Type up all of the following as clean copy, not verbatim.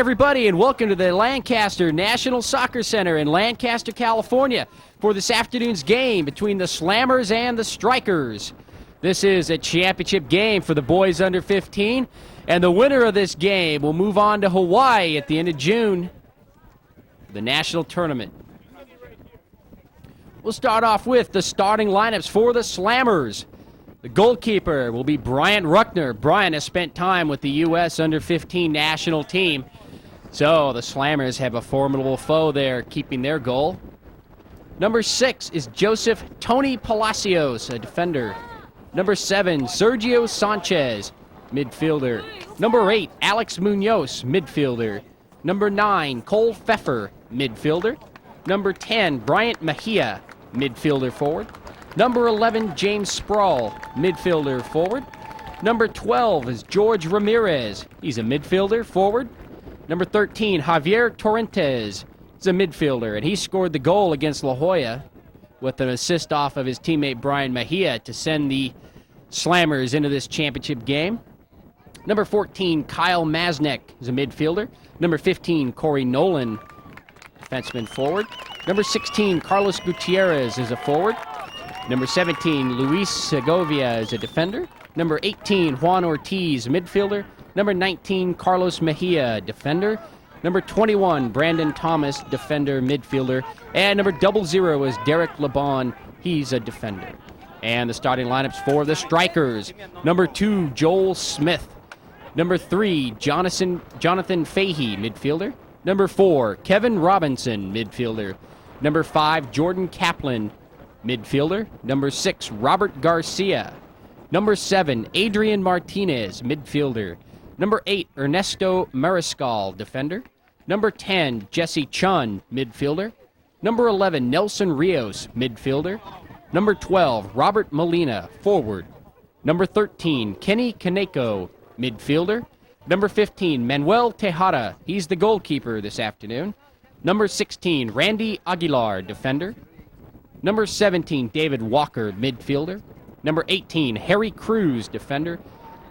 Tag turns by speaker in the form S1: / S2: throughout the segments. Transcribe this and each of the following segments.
S1: everybody, and welcome to the Lancaster National Soccer Center in Lancaster, California for this afternoon's game between the Slammers and the Strikers. This is a championship game for the boys under 15, and the winner of this game will move on to Hawaii at the end of June, the national tournament. We'll start off with the starting lineups for the Slammers. The goalkeeper will be Bryant Ruckner. Bryant has spent time with the U.S. under 15 national team, so the Slammers have a formidable foe there keeping their goal. Number 6 is Joseph Tony Palacios, a defender. Number 7, Sergio Sanchez, midfielder. Number 8, Alex Munoz, midfielder. Number 9, Cole Pfeffer, midfielder. Number 10, Bryant Mejia, midfielder forward. Number 11, James Sproul, midfielder forward. Number 12 is George Ramirez. He's a midfielder forward. Number 13, Javier Torrentes. He's a midfielder, and he scored the goal against La Jolla with an assist off of his teammate Brian Mejia to send the Slammers into this championship game. Number 14, Kyle Masnek is a midfielder. Number 15, Corey Nolan, defenseman forward. Number 16, Carlos Gutierrez is a forward. Number 17, Luis Segovia is a defender. Number 18, Juan Ortiz, midfielder. Number 19, Carlos Mejia, defender. Number 21, Brandon Thomas, defender, midfielder. And number 00 is Derek Lebon. He's a defender. And the starting lineups for the Strikers. Number 2, Joel Smith. Number 3, Jonathan Fahey, midfielder. Number 4, Kevin Robinson, midfielder. Number 5, Jordan Kaplan, midfielder. Number 6, Robert Garcia. Number 7, Adrian Martinez, midfielder. Number 8, Ernesto Mariscal, defender. Number 10, Jesse Chun, midfielder. Number 11, Nelson Rios, midfielder. Number 12, Robert Molina, forward. Number 13, Kenny Kaneko, midfielder. Number 15, Manuel Tejada. He's the goalkeeper this afternoon. Number 16, Randy Aguilar, defender. Number 17, David Walker, midfielder. Number 18, Harry Cruz, defender.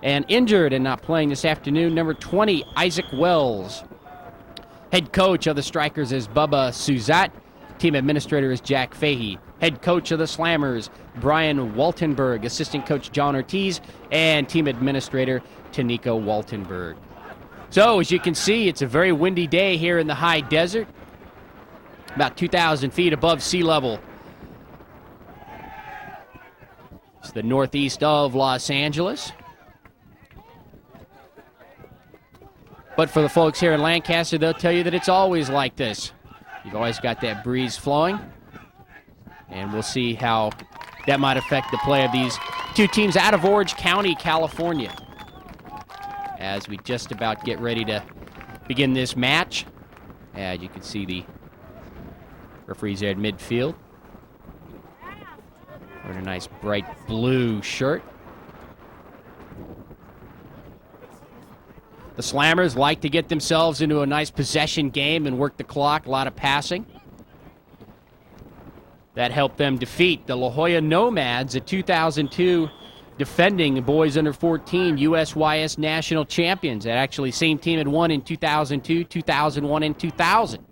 S1: And injured and not playing this afternoon, number 20, Isaac Wells. Head coach of the Strikers is Bubba Suzat. Team administrator is Jack Fahey. Head coach of the Slammers, Brian Waltenberg. Assistant coach, John Ortiz. And team administrator, Taniko Waltenberg. So, as you can see, it's a very windy day here in the high desert. About 2,000 feet above sea level. It's the northeast of Los Angeles. But for the folks here in Lancaster, they'll tell you that it's always like this. You've always got that breeze flowing. And we'll see how that might affect the play of these two teams out of Orange County, California. As we just about get ready to begin this match. As you can see, the referee's there at midfield. Wearing a nice bright blue shirt. The Slammers like to get themselves into a nice possession game and work the clock, a lot of passing. That helped them defeat the La Jolla Nomads, the 2002 defending boys under 14 USYS national champions. That actually same team had won in 2002, 2001, and 2000.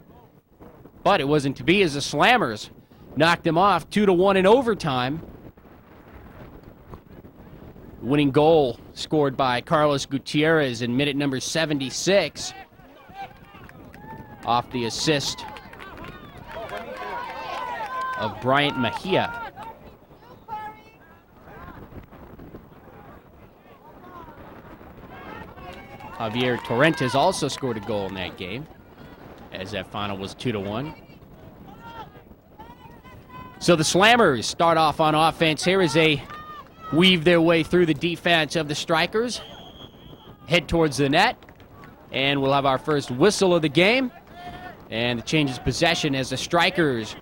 S1: But it wasn't to be as the Slammers knocked them off 2-1 in overtime. Winning goal scored by Carlos Gutierrez in minute number 76 off the assist of Bryant Mejia. Javier Torrentes also scored a goal in that game, as that final was 2-1. So the Slammers start off on offense here as they weave their way through the defense of the Strikers, head towards the net, and we'll have our first whistle of the game, and it changes possession as the Strikers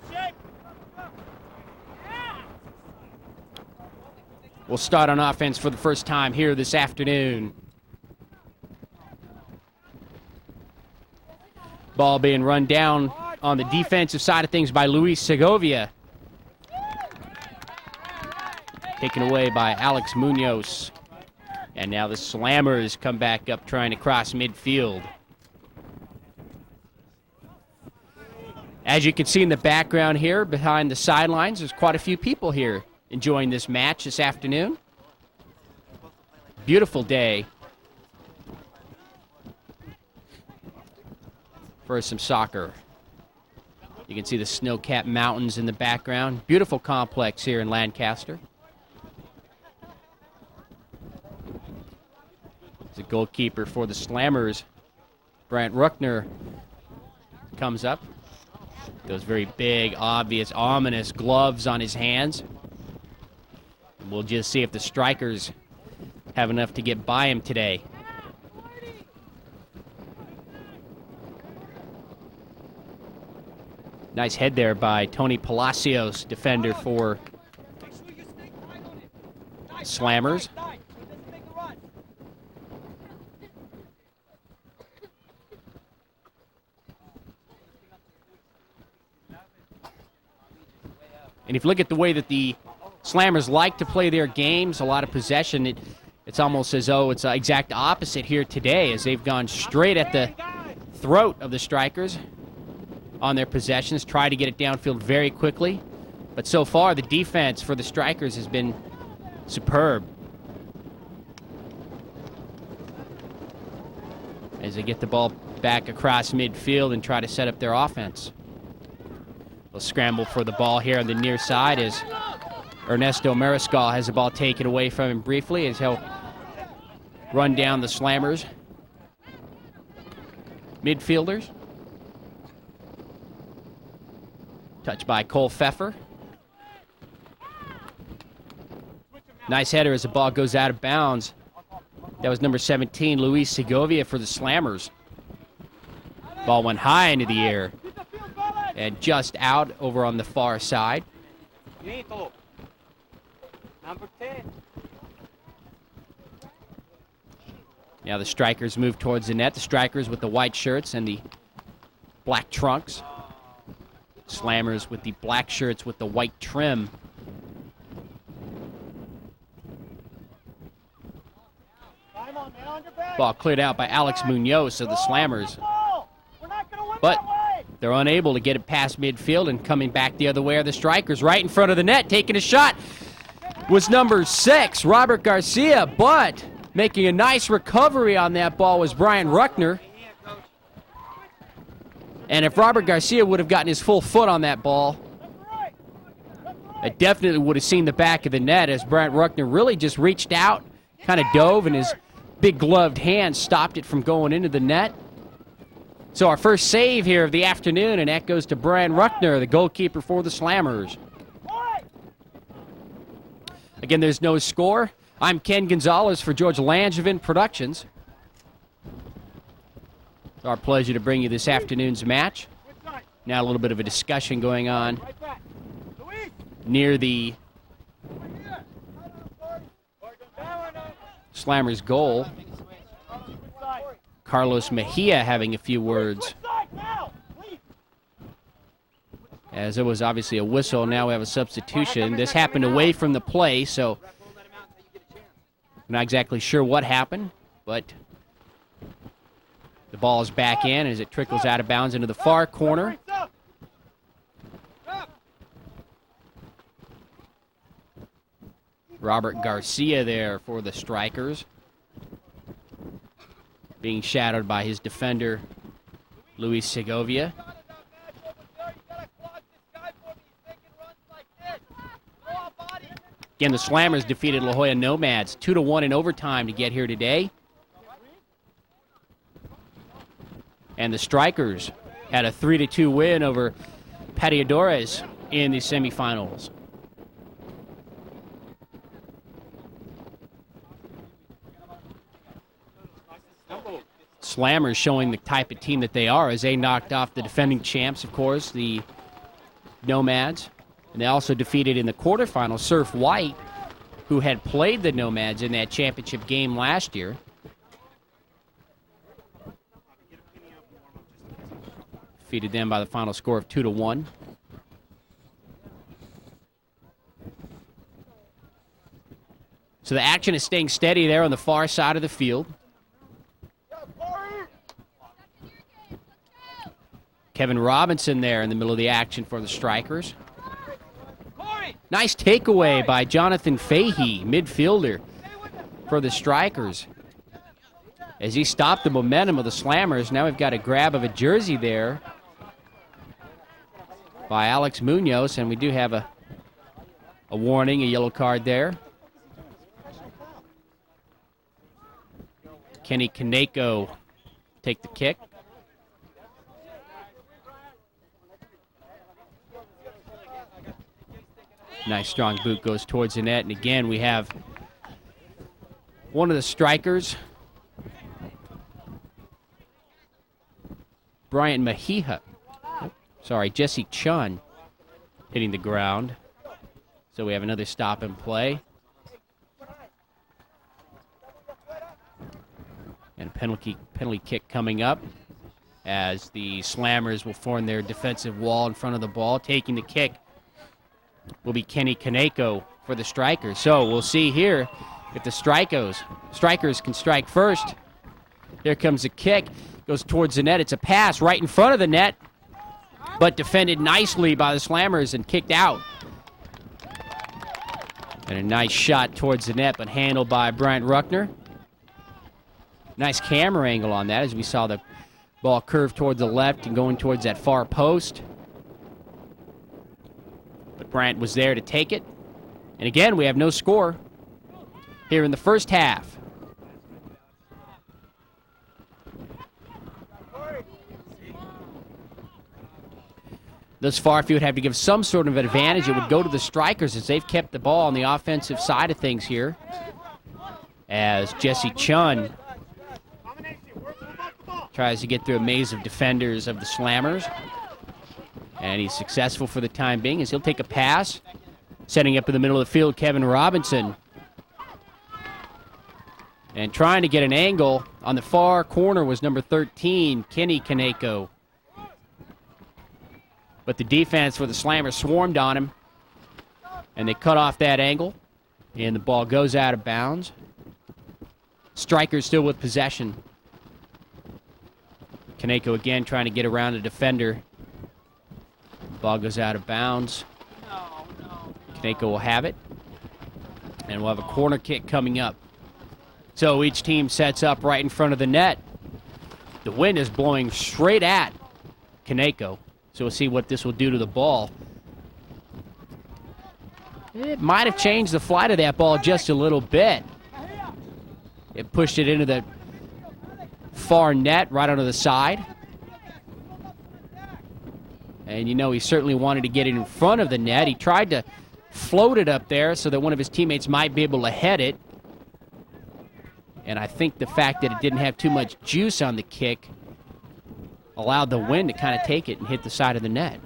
S1: will start on offense for the first time here this afternoon. Ball being run down on the defensive side of things by Luis Segovia. Taken away by Alex Munoz. And now the Slammers come back up trying to cross midfield. As you can see in the background here, behind the sidelines, there's quite a few people here enjoying this match this afternoon. Beautiful day for some soccer. You can see the snow-capped mountains in the background. Beautiful complex here in Lancaster. The goalkeeper for the Slammers, Bryant Ruckner, comes up. Those very big, obvious, ominous gloves on his hands. And we'll just see if the Strikers have enough to get by him today. Nice head there by Tony Palacios, defender for Slammers. And if you look at the way that the Slammers like to play their games, a lot of possession, it's almost as though it's the exact opposite here today, as they've gone straight at the throat of the Strikers on their possessions, try to get it downfield very quickly. But so far, the defense for the Strikers has been superb, as they get the ball back across midfield and try to set up their offense. They'll scramble for the ball here on the near side as Ernesto Mariscal has the ball taken away from him briefly, as he'll run down the Slammers midfielders. Touched by Cole Pfeffer. Nice header as the ball goes out of bounds. That was number 17, Luis Segovia, for the Slammers. Ball went high into the air and just out over on the far side.
S2: Number 10.
S1: Now the Strikers move towards the net. The Strikers with the white shirts and the black trunks. Slammers with the black shirts with the white trim. Ball cleared out by Alex Munoz of the Slammers. But they're unable to get it past midfield, and coming back the other way are the Strikers. Right in front of the net, taking a shot, was number 6, Robert Garcia, but making a nice recovery on that ball was Brian Ruckner. And if Robert Garcia would have gotten his full foot on that ball, it definitely would have seen the back of the net, as Brian Ruckner really just reached out, kind of dove, and his big gloved hand stopped it from going into the net. So our first save here of the afternoon, and that goes to Brian Ruckner, the goalkeeper for the Slammers. Again, there's no score. I'm Ken Gonzalez for George Langevin Productions. It's our pleasure to bring you this afternoon's match. Now a little bit of a discussion going on near the Slammers' goal. Carlos Mejia having a few words, as it was obviously a whistle. Now we have a substitution. This happened away from the play, so I'm not exactly sure what happened, but the ball is back in as it trickles out of bounds into the far corner. Robert Garcia there for the Strikers, being shadowed by his defender, Luis Segovia. Again, the Slammers defeated La Jolla Nomads 2-1 in overtime to get here today. And the Strikers had a 3-2 win over Pateadores in the semifinals. Slammers showing the type of team that they are, as they knocked off the defending champs, of course, the Nomads. And they also defeated in the quarterfinals Surf White, who had played the Nomads in that championship game last year. Defeated them by the final score of 2-1. So the action is staying steady there on the far side of the field. Kevin Robinson there in the middle of the action for the Strikers. Nice takeaway by Jonathan Fahey, midfielder for the Strikers. As he stopped the momentum of the Slammers, now we've got a grab of a jersey there by Alex Munoz, and we do have a warning, a yellow card there. Kenny Kaneko take the kick. Nice strong boot goes towards the net, and again we have one of the Strikers, Brian Mahiha. Jesse Chun hitting the ground. So we have another stop and play. And a penalty kick coming up as the Slammers will form their defensive wall in front of the ball. Taking the kick will be Kenny Kaneko for the Strikers. So we'll see here if the Strikers can strike first. Here comes the kick. Goes towards the net. It's a pass right in front of the net, but defended nicely by the Slammers and kicked out. And a nice shot towards the net, but handled by Bryant Ruckner. Nice camera angle on that as we saw the ball curve towards the left and going towards that far post. But Bryant was there to take it. And again, we have no score here in the first half. Thus far, if you would have to give some sort of advantage, it would go to the Strikers as they've kept the ball on the offensive side of things here. As Jesse Chun tries to get through a maze of defenders of the Slammers. And he's successful for the time being as he'll take a pass. Setting up in the middle of the field, Kevin Robinson. And trying to get an angle on the far corner was number 13, Kenny Kaneko. But the defense for the Slammers swarmed on him, and they cut off that angle, and the ball goes out of bounds. Strikers still with possession. Kaneko again trying to get around the defender. Ball goes out of bounds. Kaneko will have it, and we'll have a corner kick coming up. So each team sets up right in front of the net. The wind is blowing straight at Kaneko. So we'll see what this will do to the ball. It might have changed the flight of that ball just a little bit. It pushed it into the far net, right onto the side. And you know, he certainly wanted to get it in front of the net. He tried to float it up there so that one of his teammates might be able to head it. And I think the fact that it didn't have too much juice on the kick allowed the wind to kind of take it and hit the side of the net.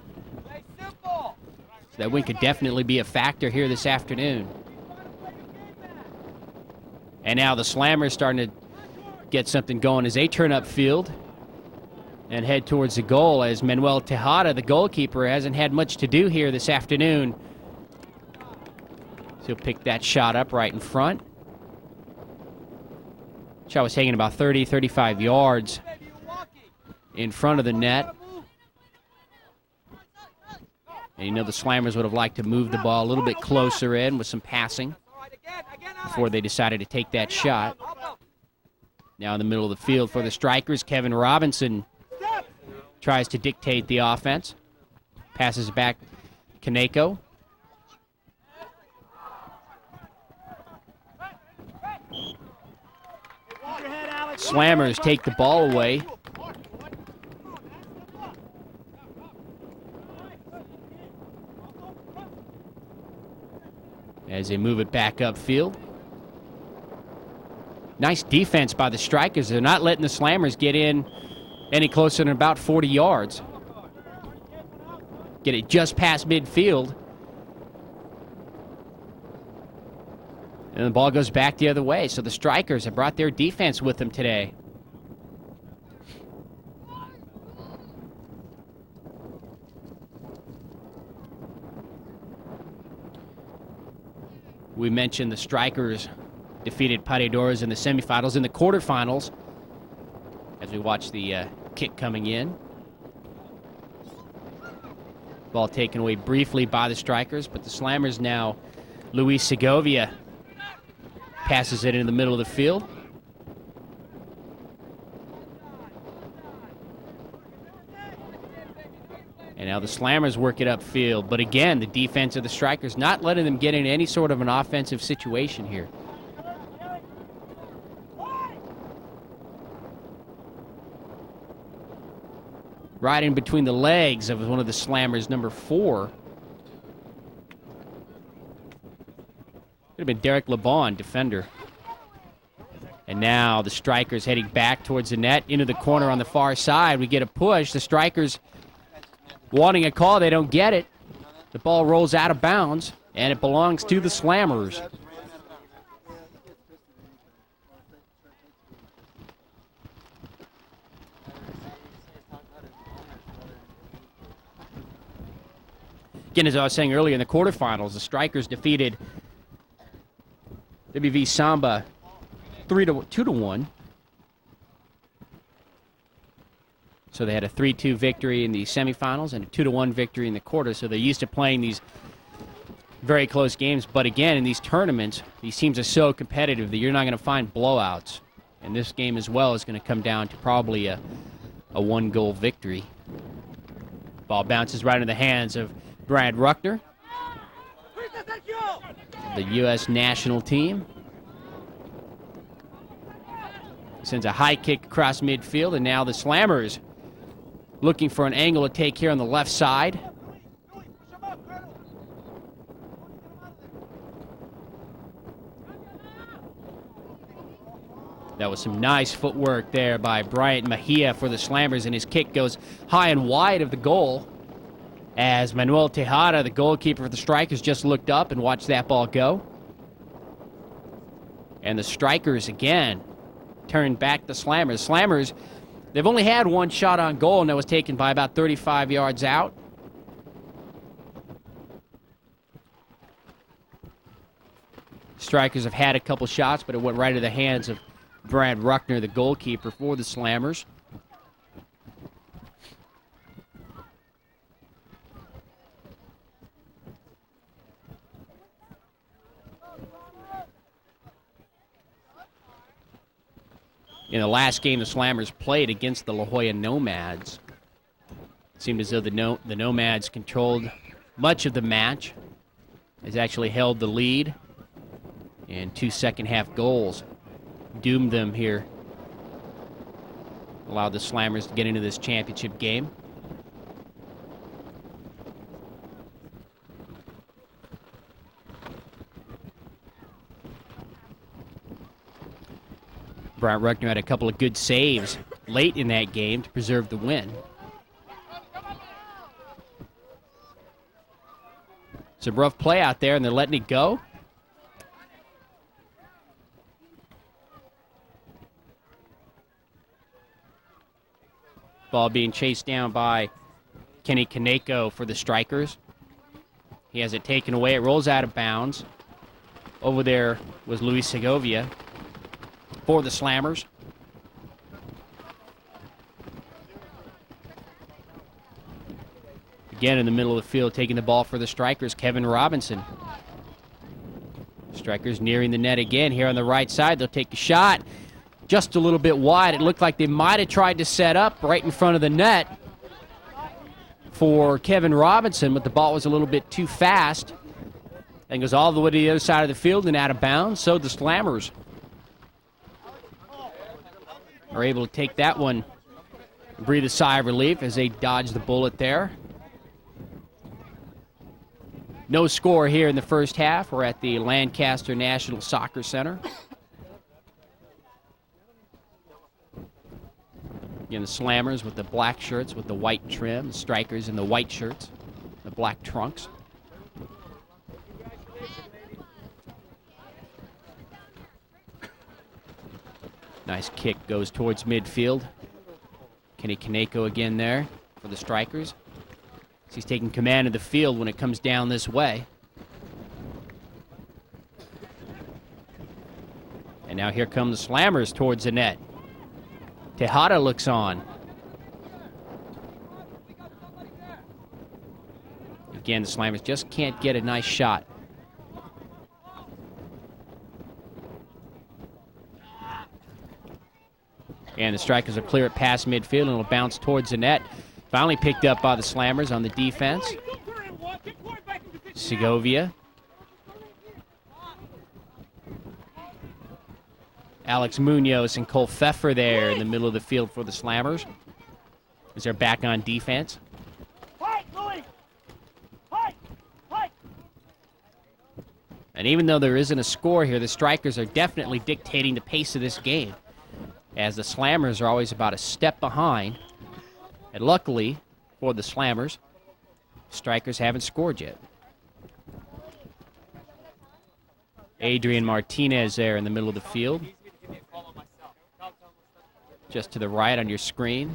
S1: So that wind could definitely be a factor here this afternoon. And now the Slammers starting to get something going as they turn upfield and head towards the goal as Manuel Tejada, the goalkeeper, hasn't had much to do here this afternoon. So he'll pick that shot up right in front. Shot was hanging about 30, 35 yards in front of the net. And you know the Slammers would have liked to move the ball a little bit closer in with some passing before they decided to take that shot. Now in the middle of the field for the Strikers, Kevin Robinson tries to dictate the offense. Passes it back Kaneko. Slammers take the ball away. As they move it back upfield. Nice defense by the Strikers. They're not letting the Slammers get in any closer than about 40 yards. Get it just past midfield. And the ball goes back the other way. So the Strikers have brought their defense with them today. We mentioned the Strikers defeated Paredores in the semifinals. In the quarterfinals, as we watch the kick coming in. Ball taken away briefly by the Strikers, but the Slammers now, Luis Segovia passes it in the middle of the field. And now the Slammers work it upfield. But again, the defense of the Strikers not letting them get into any sort of an offensive situation here. Right in between the legs of one of the Slammers, number 4. Could have been Derek LeBon, defender. And now the Strikers heading back towards the net, into the corner on the far side. We get a push. The Strikers wanting a call, they don't get it. The ball rolls out of bounds, and it belongs to the Slammers. Again, as I was saying earlier, in the quarterfinals, the Strikers defeated WV Samba 2-1. So they had a 3-2 victory in the semifinals and a 2-1 victory in the quarter. So they're used to playing these very close games. But again, in these tournaments, these teams are so competitive that you're not going to find blowouts. And this game as well is going to come down to probably a 1-goal victory. Ball bounces right in the hands of Brad Ruckner, the U.S. national team. Sends a high kick across midfield, and now the Slammers looking for an angle to take here on the left side. That was some nice footwork there by Bryant Mejia for the Slammers, and his kick goes high and wide of the goal as Manuel Tejada, the goalkeeper for the Strikers, just looked up and watched that ball go. And the Strikers again turned back the Slammers. Slammers, they've only had one shot on goal, and that was taken by about 35 yards out. Strikers have had a couple shots, but it went right into the hands of Brad Ruckner, the goalkeeper for the Slammers. In the last game the Slammers played against the La Jolla Nomads, it seemed as though the Nomads controlled much of the match, has actually held the lead, and 2 second-half goals doomed them here, allowed the Slammers to get into this championship game. Brad Ruckner had a couple of good saves late in that game to preserve the win. It's a rough play out there, and they're letting it go. Ball being chased down by Kenny Kaneko for the Strikers. He has it taken away. It rolls out of bounds. Over there was Luis Segovia for the Slammers. Again in the middle of the field, taking the ball for the Strikers, Kevin Robinson. Strikers nearing the net again here on the right side. They'll take a shot just a little bit wide. It looked like they might have tried to set up right in front of the net for Kevin Robinson, but the ball was a little bit too fast and goes all the way to the other side of the field and out of bounds. So the Slammers are able to take that one and breathe a sigh of relief as they dodge the bullet there. No score here in the first half. We're at the Lancaster National Soccer Center. Again, the Slammers with the black shirts with the white trim, the Strikers in the white shirts, the black trunks. Nice kick goes towards midfield. Kenny Kaneko again there for the Strikers. He's taking command of the field when it comes down this way. And now here come the Slammers towards the net. Tejada looks on. Again, the Slammers just can't get a nice shot. And the Strikers will clear it past midfield, and it'll bounce towards the net. Finally picked up by the Slammers on the defense. Segovia. Alex Munoz and Cole Pfeffer there in the middle of the field for the Slammers, as they're back on defense. And even though there isn't a score here, the Strikers are definitely dictating the pace of this game, as the Slammers are always about a step behind. And luckily for the Slammers, Strikers haven't scored yet. Adrian Martinez there in the middle of the field. Just to the right on your screen.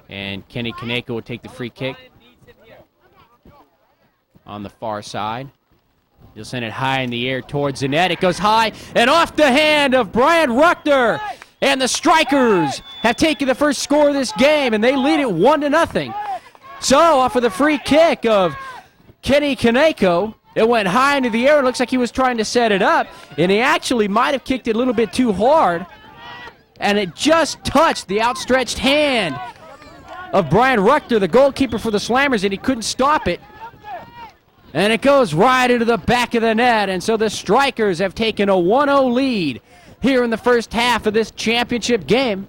S1: And Kenny Kaneko will take the free kick on the far side. He'll send it high in the air towards the net. It goes high and off the hand of Brian Ruckner. And the Strikers have taken the first score of this game, and they lead it 1-0. So off of the free kick of Kenny Kaneko, it went high into the air. It looks like he was trying to set it up, and he actually might have kicked it a little bit too hard, and it just touched the outstretched hand of Brian Ruckner, the goalkeeper for the Slammers, and he couldn't stop it. And it goes right into the back of the net, and so the Strikers have taken a 1-0 lead here in the first half of this championship game.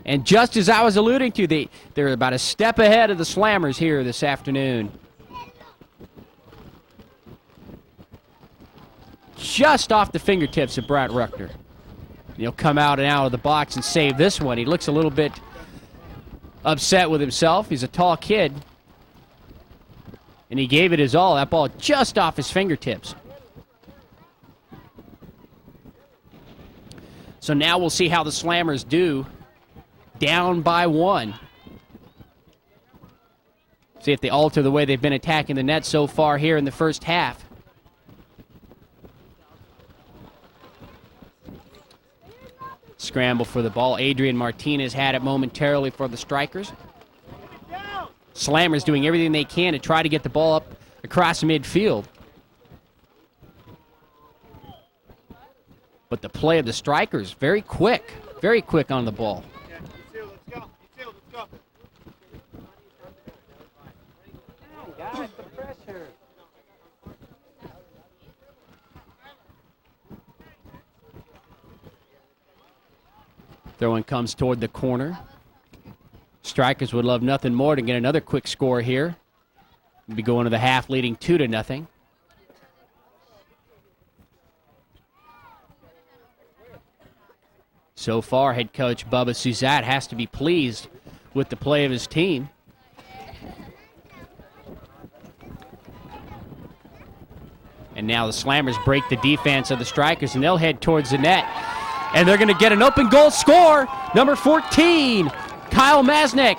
S1: And just as I was alluding to, they're about a step ahead of the Slammers here this afternoon. Just off the fingertips of Brian Ruckner. He'll come out and out of the box and save this one. He looks a little bit upset with himself. He's a tall kid. And he gave it his all. That ball just off his fingertips. So now we'll see how the Slammers do. Down by 1. See if they alter the way they've been attacking the net so far here in the first half. Scramble for the ball. Adrian Martinez had it momentarily for the Strikers. Slammers doing everything they can to try to get the ball up across midfield. But the play of the Strikers, very quick on the ball. Throw-in comes toward the corner. Strikers would love nothing more to get another quick score here. We'll be going to the half leading 2-0. So far, head coach Bubba Suzat has to be pleased with the play of his team. And now the Slammers break the defense of the Strikers, and they'll head towards the net. And they're going to get an open goal score. Number 14, Kyle Masnick.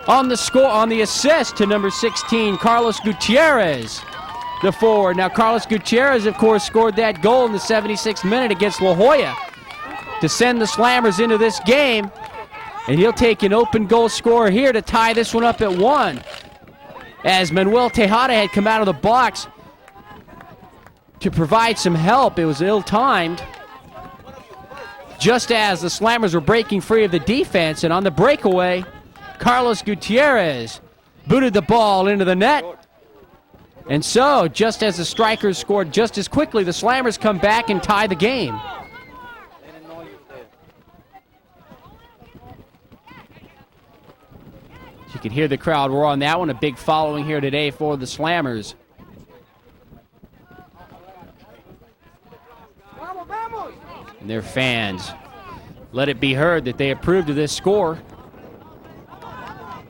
S1: On the score, on the assist to number 16, Carlos Gutierrez, the forward. Now, Carlos Gutierrez, of course, scored that goal in the 76th minute against La Jolla to send the Slammers into this game. And he'll take an open goal score here to tie this one up at 1. As Manuel Tejada had come out of the box to provide some help. It was ill-timed. Just as the Slammers were breaking free of the defense, and on the breakaway, Carlos Gutierrez booted the ball into the net. And so, just as the Strikers scored just as quickly, the Slammers come back and tie the game. You can hear the crowd roar on that one. A big following here today for the Slammers. And their fans let it be heard that they approved of this score.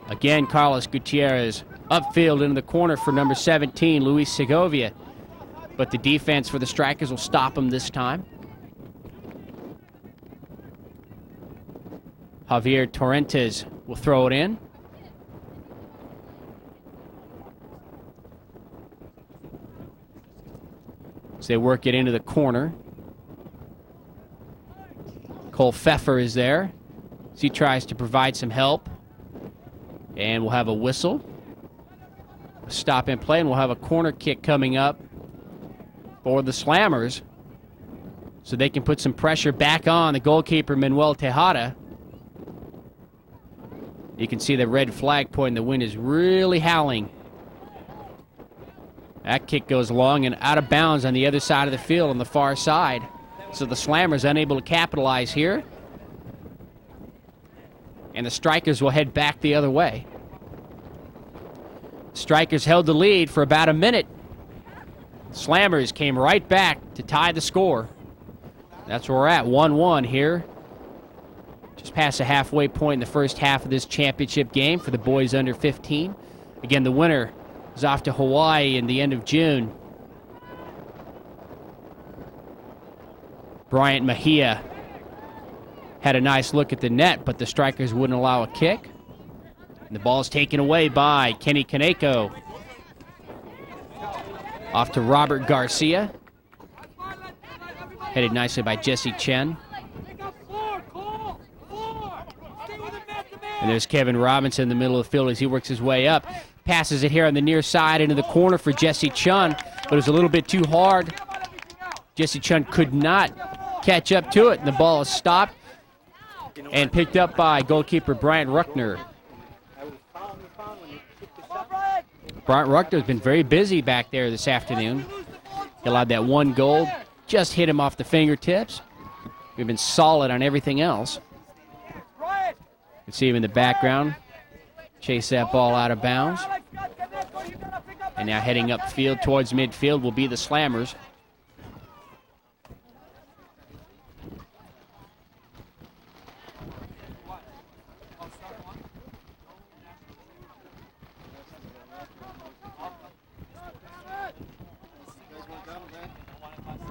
S1: Again, Carlos Gutierrez upfield into the corner for number 17, Luis Segovia. But the defense for the Strikers will stop him this time. Javier Torrentes will throw it in. As they work it into the corner. Cole Pfeffer is there as he tries to provide some help. And we'll have a whistle. Stop and play, and we'll have a corner kick coming up for the Slammers, so they can put some pressure back on the goalkeeper, Manuel Tejada. You can see the red flag pointing. The wind is really howling. That kick goes long and out of bounds on the other side of the field on the far side. So the Slammers unable to capitalize here. And the Strikers will head back the other way. Strikers held the lead for about a minute. Slammers came right back to tie the score. That's where we're at, 1-1 here. Just past the halfway point in the first half of this championship game for the boys under 15. Again, the winner is off to Hawaii in the end of June. Bryant Mejia had a nice look at the net, but the Strikers wouldn't allow a kick. And the ball's taken away by Kenny Kaneko. Off to Robert Garcia. Headed nicely by Jesse Chen. And there's Kevin Robinson in the middle of the field as he works his way up. Passes it here on the near side into the corner for Jesse Chun, but it was a little bit too hard. Jesse Chun could not catch up to it, and the ball is stopped and picked up by goalkeeper Bryant Ruckner. Bryant Ruckner has been very busy back there this afternoon. He allowed that one goal, just hit him off the fingertips. We've been solid on everything else. You can see him in the background. Chase that ball out of bounds. And now heading upfield towards midfield will be the Slammers.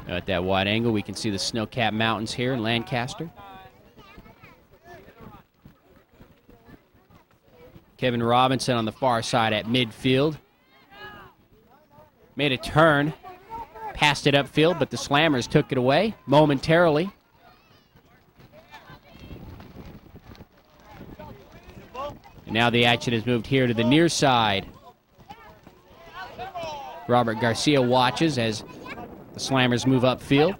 S1: At that wide angle, we can see the snow-capped mountains here in Lancaster. Kevin Robinson on the far side at midfield. Made a turn, passed it upfield, but the Slammers took it away momentarily. And now the action has moved here to the near side. Robert Garcia watches as the Slammers move upfield.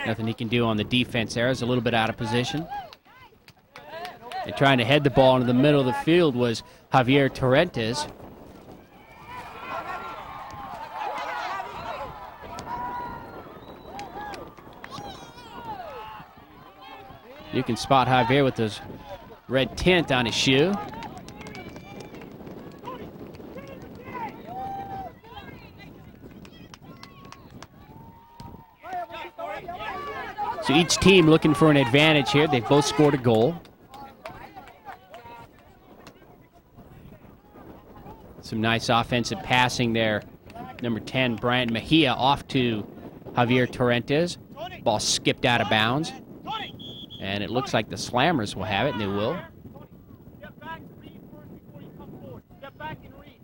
S1: Nothing he can do on the defense there. Is a little bit out of position. And trying to head the ball into the middle of the field was Javier Torrentes. You can spot Javier with his red tint on his shoe. So each team looking for an advantage here. They've both scored a goal. Some nice offensive passing there. Number 10, Bryant Mejia, off to Javier Torrentes. Ball skipped out of bounds. And it looks like the Slammers will have it, and they will.
S2: Step back and read first before you come forward. Step back and read.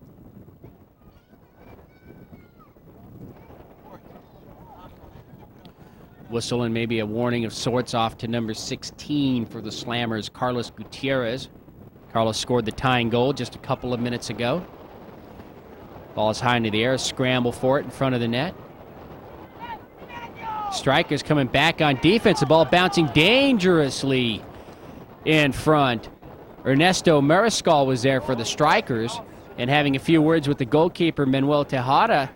S1: Whistle and maybe a warning of sorts off to number 16 for the Slammers, Carlos Gutierrez. Carlos scored the tying goal just a couple of minutes ago. Ball is high into the air, scramble for it in front of the net. Strikers coming back on defense, the ball bouncing dangerously in front. Ernesto Mariscal was there for the Strikers, and having a few words with the goalkeeper, Manuel Tejada,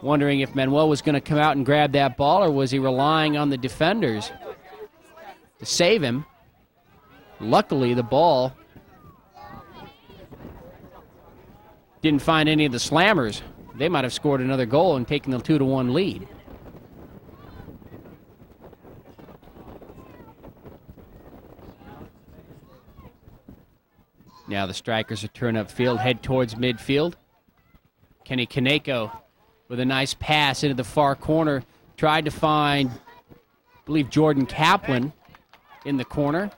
S1: wondering if Manuel was going to come out and grab that ball, or was he relying on the defenders to save him. Luckily, the ball didn't find any of the Slammers. They might have scored another goal and taken the 2-1 lead. Now the Strikers are turned upfield, head towards midfield. Kenny Kaneko with a nice pass into the far corner. Tried to find, I believe, Jordan Kaplan in the corner.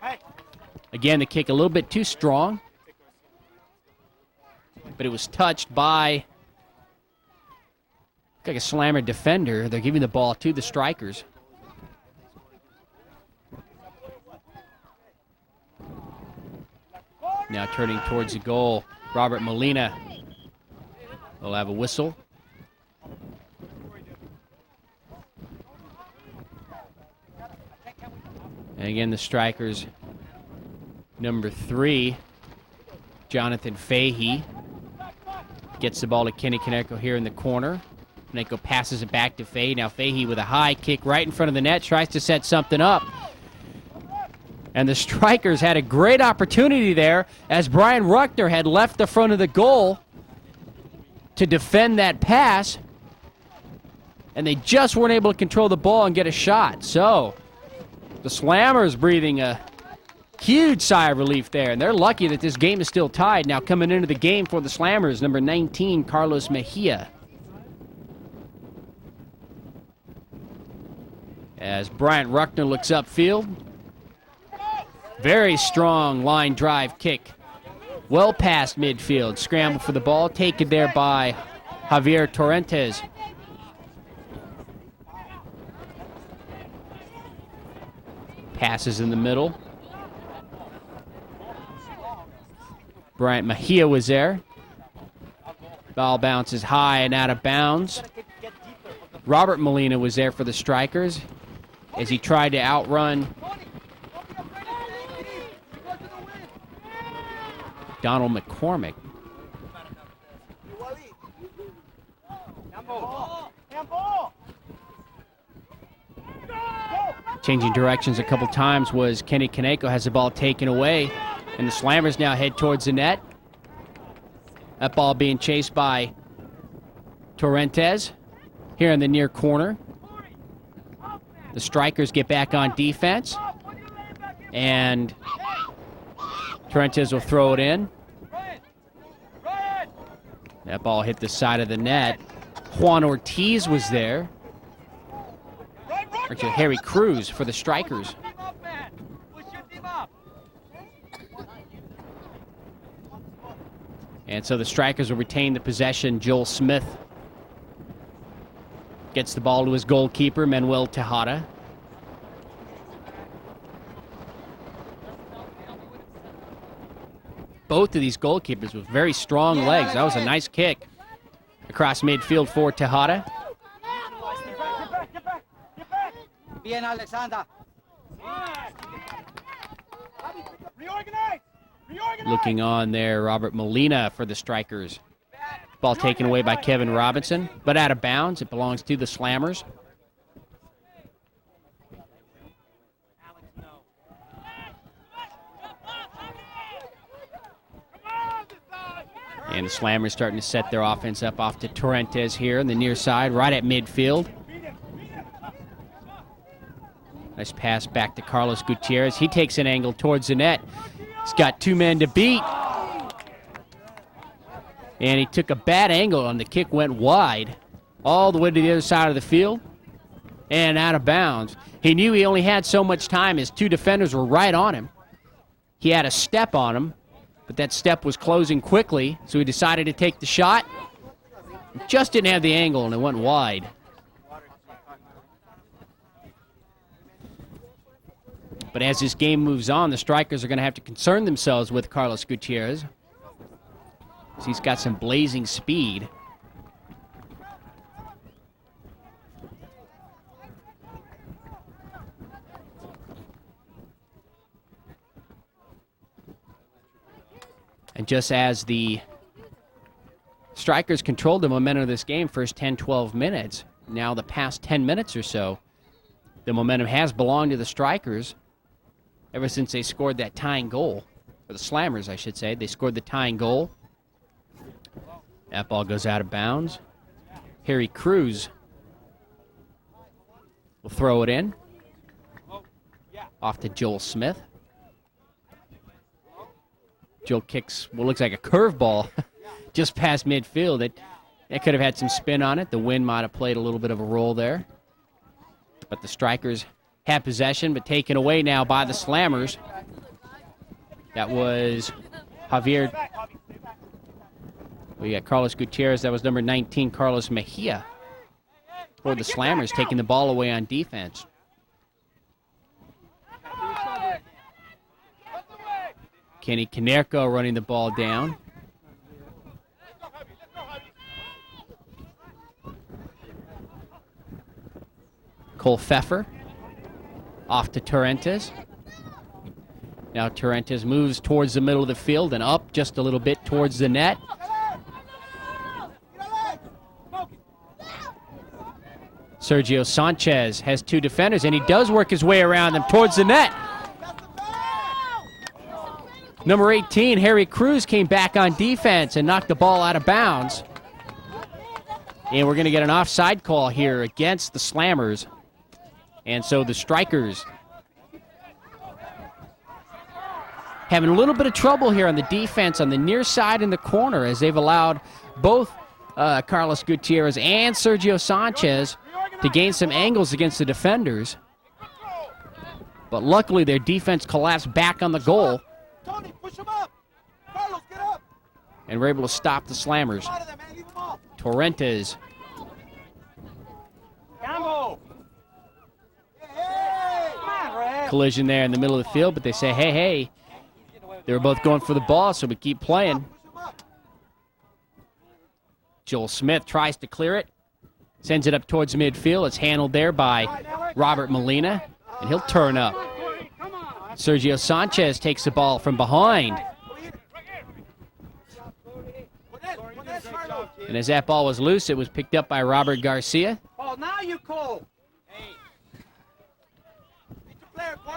S1: Again, the kick a little bit too strong. But it was touched by like a Slammer defender. They're giving the ball to the Strikers. Now turning towards the goal, Robert Molina will have a whistle. And again, the strikers, number 3, Jonathan Fahey, gets the ball to Kenny Kaneko here in the corner. Kaneko passes it back to Fahey. Now Fahey with a high kick right in front of the net, tries to set something up. And the strikers had a great opportunity there as Brian Ruckner had left the front of the goal to defend that pass. And they just weren't able to control the ball and get a shot. So the Slammers breathing a huge sigh of relief there. And they're lucky that this game is still tied. Now coming into the game for the Slammers, number 19, Carlos Mejia. As Bryant Ruckner looks upfield. Very strong line drive kick. Well past midfield. Scramble for the ball. Taken there by Javier Torrentes. Passes in the middle. Bryant Mejia was there. Ball bounces high and out of bounds. Robert Molina was there for the strikers as he tried to outrun Donald McCormick. Changing directions a couple times was Kenny Kaneko, has the ball taken away, and the Slammers now head towards the net. That ball being chased by Torrentes here in the near corner. The strikers get back on defense, and Torrentes will throw it in. That ball hit the side of the net. Juan Ortiz was there. Actually, Harry Cruz for the strikers. And so the strikers will retain the possession. Joel Smith gets the ball to his goalkeeper, Manuel Tejada. Both of these goalkeepers with very strong legs. That was a nice kick across midfield for Tejada.
S3: Bien, Alexander.
S1: Looking on there, Robert Molina for the strikers. Ball taken away by Kevin Robinson, but out of bounds. It belongs to the Slammers. And the Slammers starting to set their offense up off to Torrentes here on the near side, right at midfield. Nice pass back to Carlos Gutierrez. He takes an angle towards the net. He's got 2 men to beat. And he took a bad angle, and the kick went wide all the way to the other side of the field and out of bounds. He knew he only had so much time. His 2 defenders were right on him. He had a step on him, but that step was closing quickly, so he decided to take the shot. Just didn't have the angle, and it went wide. But as this game moves on, the strikers are going to have to concern themselves with Carlos Gutierrez. He's got some blazing speed. And just as the strikers controlled the momentum of this game first 10, 12 minutes, now the past 10 minutes or so, the momentum has belonged to the strikers ever since they scored that tying goal. Or the Slammers, I should say. They scored the tying goal. That ball goes out of bounds. Harry Cruz will throw it in. Off to Joel Smith. Joel kicks what looks like a curveball just past midfield. It could have had some spin on it. The wind might have played a little bit of a role there. But the strikers had possession, but taken away now by the Slammers. That was Javier. We got Carlos Gutierrez. That was number 19, Carlos Mejia. For the Slammers, taking the ball away on defense. Kenny Canerco running the ball down. Cole Pfeffer off to Torrentes. Now Torrentes moves towards the middle of the field and up just a little bit towards the net. Sergio Sanchez has two defenders, and he does work his way around them towards the net. Number 18, Harry Cruz, came back on defense and knocked the ball out of bounds. And we're going to get an offside call here against the Slammers. And so the Strikers having a little bit of trouble here on the defense on the near side in the corner, as they've allowed both Carlos Gutierrez and Sergio Sanchez to gain some angles against the defenders. But luckily their defense collapsed back on the goal.
S2: Tony, push him up. Carlos, get up.
S1: And we're able to stop the Slammers. Torrentes.
S2: Gambo.
S1: Collision there in the middle of the field, but they say, hey, hey. They were both going for the ball, so we keep playing. Joel Smith tries to clear it. Sends it up towards midfield. It's handled there by Robert Molina, and he'll turn up. Sergio Sanchez takes the ball from behind. And as that ball was loose, it was picked up by Robert Garcia.
S3: Oh, now you call.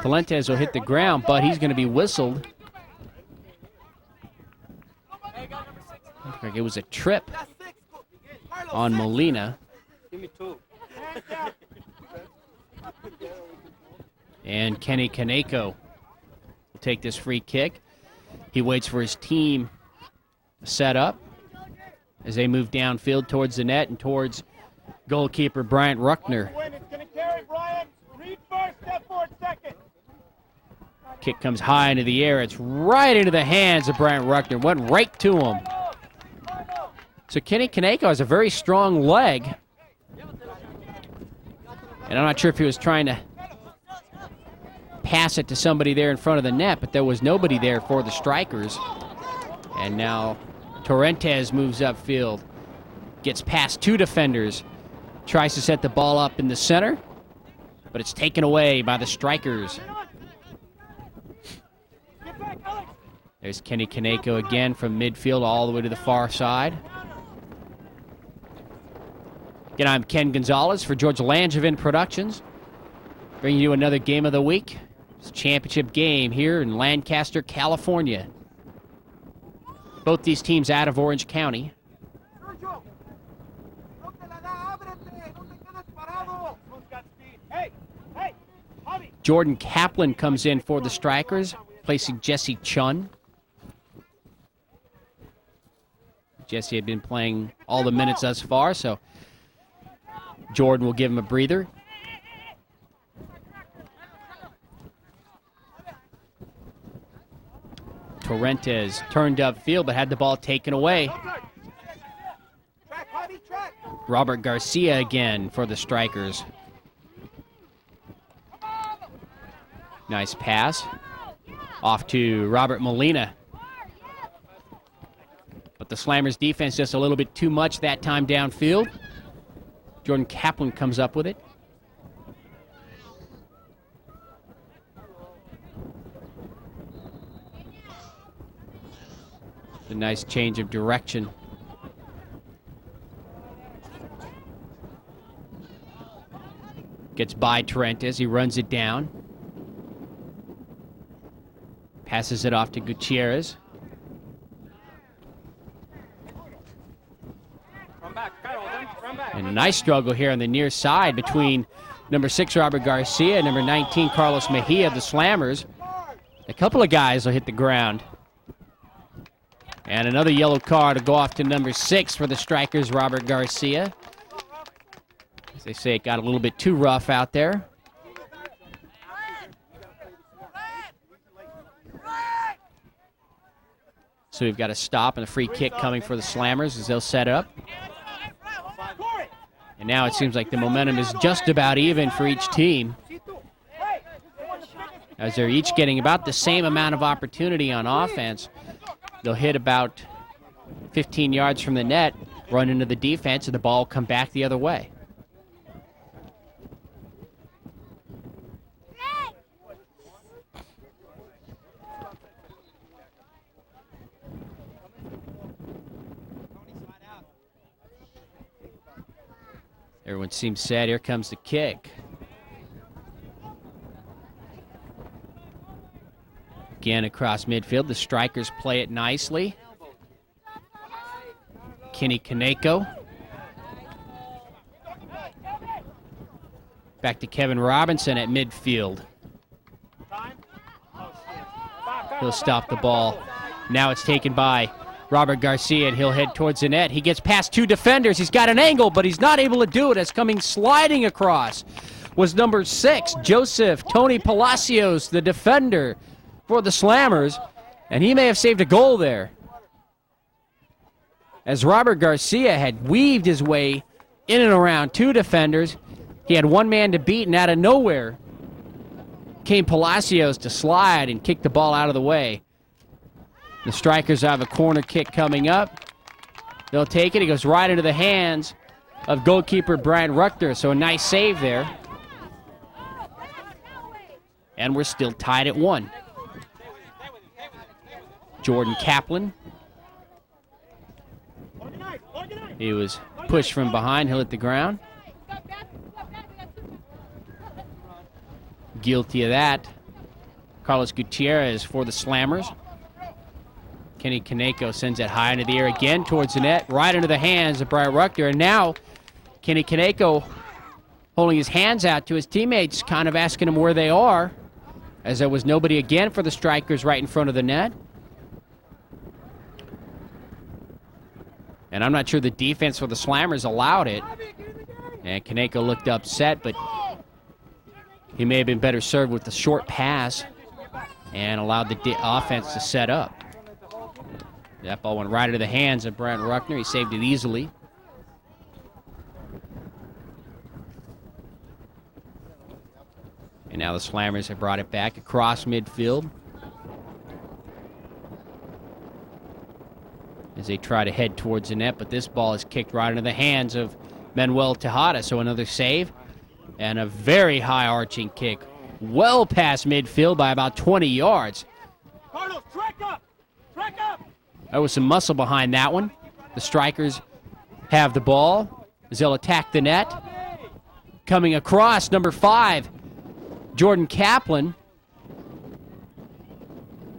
S1: Torrentes will hit the ground, but he's going to be whistled. Looked like it was a trip on Molina.
S3: Give me two.
S1: And Kenny Canerco will take this free kick. He waits for his team to set up as they move downfield towards the net and towards goalkeeper Bryant Ruckner. Kick comes high into the air. It's right into the hands of Bryant Ruckner. Went right to him. So Kenny Canerco has a very strong leg. And I'm not sure if he was trying to pass it to somebody there in front of the net, but there was nobody there for the Strikers. And now Torrentes moves upfield, gets past two defenders, tries to set the ball up in the center, but it's taken away by the Strikers. There's Kenny Canerco again from midfield all the way to the far side. Again, I'm Ken Gonzalez for George Langevin Productions, bringing you another game of the week. It's a championship game here in Lancaster, California. Both these teams out of Orange County. Jordan Kaplan comes in for the Strikers, placing Jesse Chun. Jesse had been playing all the minutes thus far, so Jordan will give him a breather. Torrentes turned upfield but had the ball taken away. Robert Garcia again for the Strikers. Nice pass. Off to Robert Molina. But the Slammers defense just a little bit too much that time downfield. Jordan Kaplan comes up with it. A nice change of direction. Gets by Torrentes. He runs it down. Passes it off to Gutierrez. And a nice struggle here on the near side between number 6, Robert Garcia, and number 19, Carlos Mejia of the Slammers. A couple of guys will hit the ground. And another yellow card to go off to number 6 for the Strikers, Robert Garcia. As they say, it got a little bit too rough out there. So we've got a stop and a free kick coming for the Slammers as they'll set up. And now it seems like the momentum is just about even for each team. as they're each getting about the same amount of opportunity on offense. They'll hit about 15 yards from the net, run into the defense, and the ball will come back the other way. Everyone seems sad. Here comes the kick. Again, across midfield, the strikers play it nicely. Kenny Kaneko. Back to Kevin Robinson at midfield. He'll stop the ball. Now it's taken by Robert Garcia, and he'll head towards the net. He gets past two defenders. He's got an angle, but he's not able to do it, as coming sliding across was number 6, Joseph Tony Palacios, the defender for the Slammers, and he may have saved a goal there, as Robert Garcia had weaved his way in and around two defenders. He had one man to beat, and out of nowhere came Palacios to slide and kick the ball out of the way. The strikers have a corner kick coming up. They'll take it. It goes right into the hands of goalkeeper Brian Ruckner, so a nice save there. And we're still tied at 1. Jordan Kaplan. He was pushed from behind. He'll hit the ground. Guilty of that, Carlos Gutierrez for the Slammers. Kenny Kaneko sends it high into the air again towards the net, right into the hands of Brian Ruckner. And now Kenny Kaneko holding his hands out to his teammates, kind of asking them where they are, as there was nobody again for the strikers right in front of the net. And I'm not sure the defense for the Slammers allowed it. And Kaneko looked upset, but he may have been better served with the short pass and allowed the offense to set up. That ball went right into the hands of Brian Ruckner. He saved it easily. And now the Slammers have brought it back across midfield as they try to head towards the net, but this ball is kicked right into the hands of Manuel Tejada. So another save and a very high arching kick, well past midfield by about 20 yards.
S2: Carlos, track up! Track up!
S1: There was some muscle behind that one. The strikers have the ball as they'll attack the net. Coming across, number 5, Jordan Kaplan.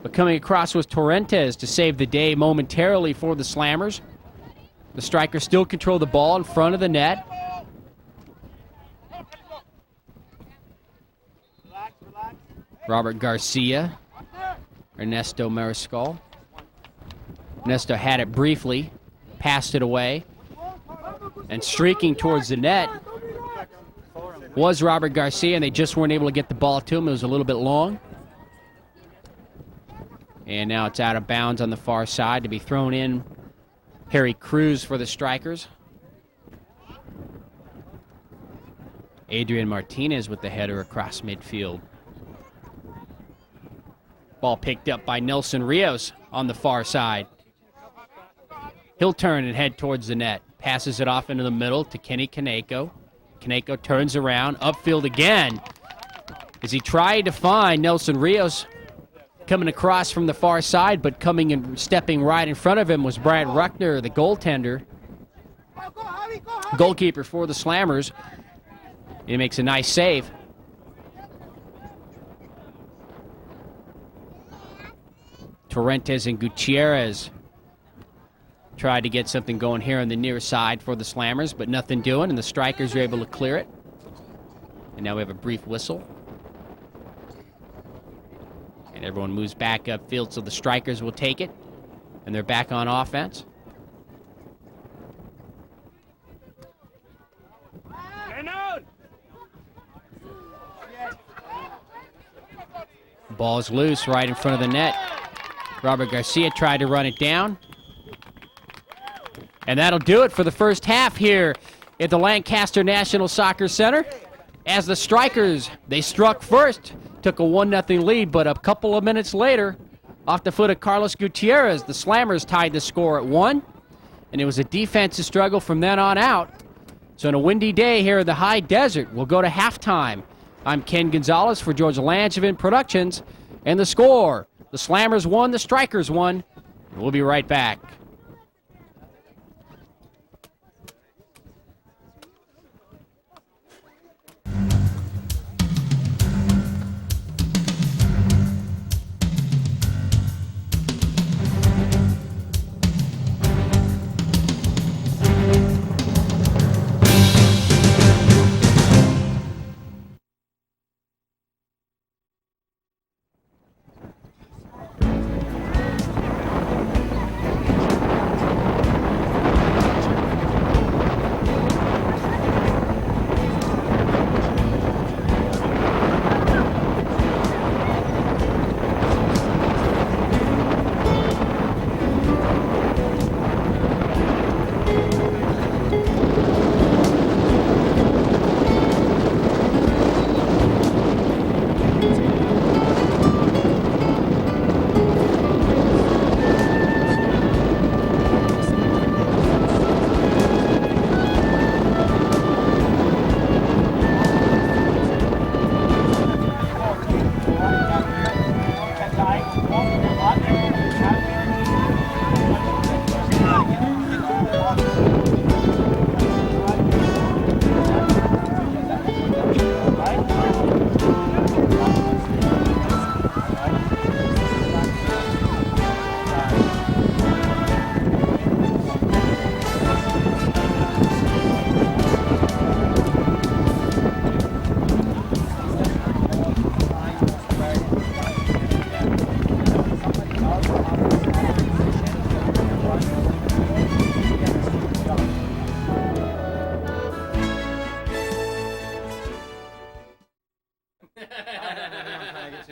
S1: But coming across was Torrentes to save the day momentarily for the Slammers. The strikers still control the ball in front of the net. Robert Garcia, Ernesto Mariscal. Ernesto had it briefly, passed it away, and streaking towards the net was Robert Garcia, and they just weren't able to get the ball to him. It was a little bit long. And now it's out of bounds on the far side to be thrown in. Harry Cruz for the strikers. Adrian Martinez with the header across midfield. Ball picked up by Nelson Rios on the far side. He'll turn and head towards the net. Passes it off into the middle to Kenny Kaneko. Kaneko turns around, upfield again, as he tried to find Nelson Rios coming across from the far side, but coming and stepping right in front of him was Brian Ruckner, the goaltender. Goalkeeper for the Slammers. He makes a nice save. Torrentes and Gutierrez tried to get something going here on the near side for the Slammers, but nothing doing, and the strikers are able to clear it. And now we have a brief whistle. And everyone moves back upfield, so the strikers will take it, and they're back on offense. Ball's loose right in front of the net. Robert Garcia tried to run it down. And that'll do it for the first half here at the Lancaster National Soccer Center. As the strikers, they struck first took a 1-0 lead, but a couple of minutes later, off the foot of Carlos Gutierrez, the Slammers tied the score at 1, and it was a defensive struggle from then on out. So on a windy day here in the high desert, we'll go to halftime. I'm Ken Gonzalez for George Langevin Productions, and the score, the Slammers won, the Strikers won. We'll be right back.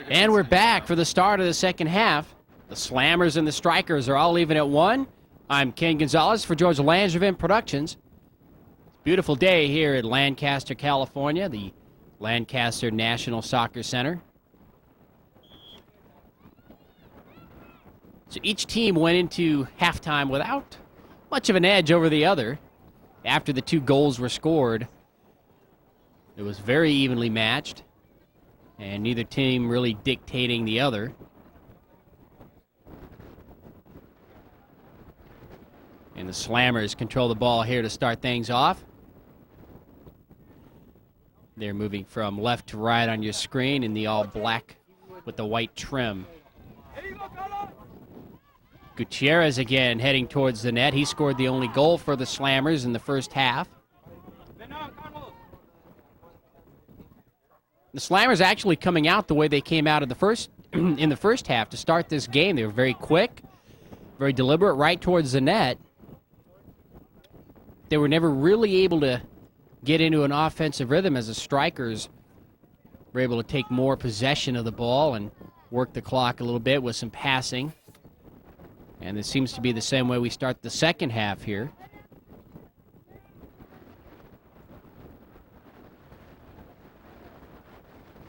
S1: And we're back for the start of the second half. The Slammers and the Strikers are all even at 1. I'm Ken Gonzalez for George Langevin Productions. It's a beautiful day here at Lancaster, California, the Lancaster National Soccer Center. So each team went into halftime without much of an edge over the other. After the 2 goals were scored, it was very evenly matched, and neither team really dictating the other. And the Slammers control the ball here to start things off. They're moving from left to right on your screen in the all black with the white trim. Gutierrez again heading towards the net. He scored the only goal for the Slammers in the first half. The Slammers actually coming out the way they came out of the first in the first half to start this game. They were very quick, very deliberate, right towards the net. They were never really able to get into an offensive rhythm as the Strikers were able to take more possession of the ball and work the clock a little bit with some passing. And it seems to be the same way we start the second half here.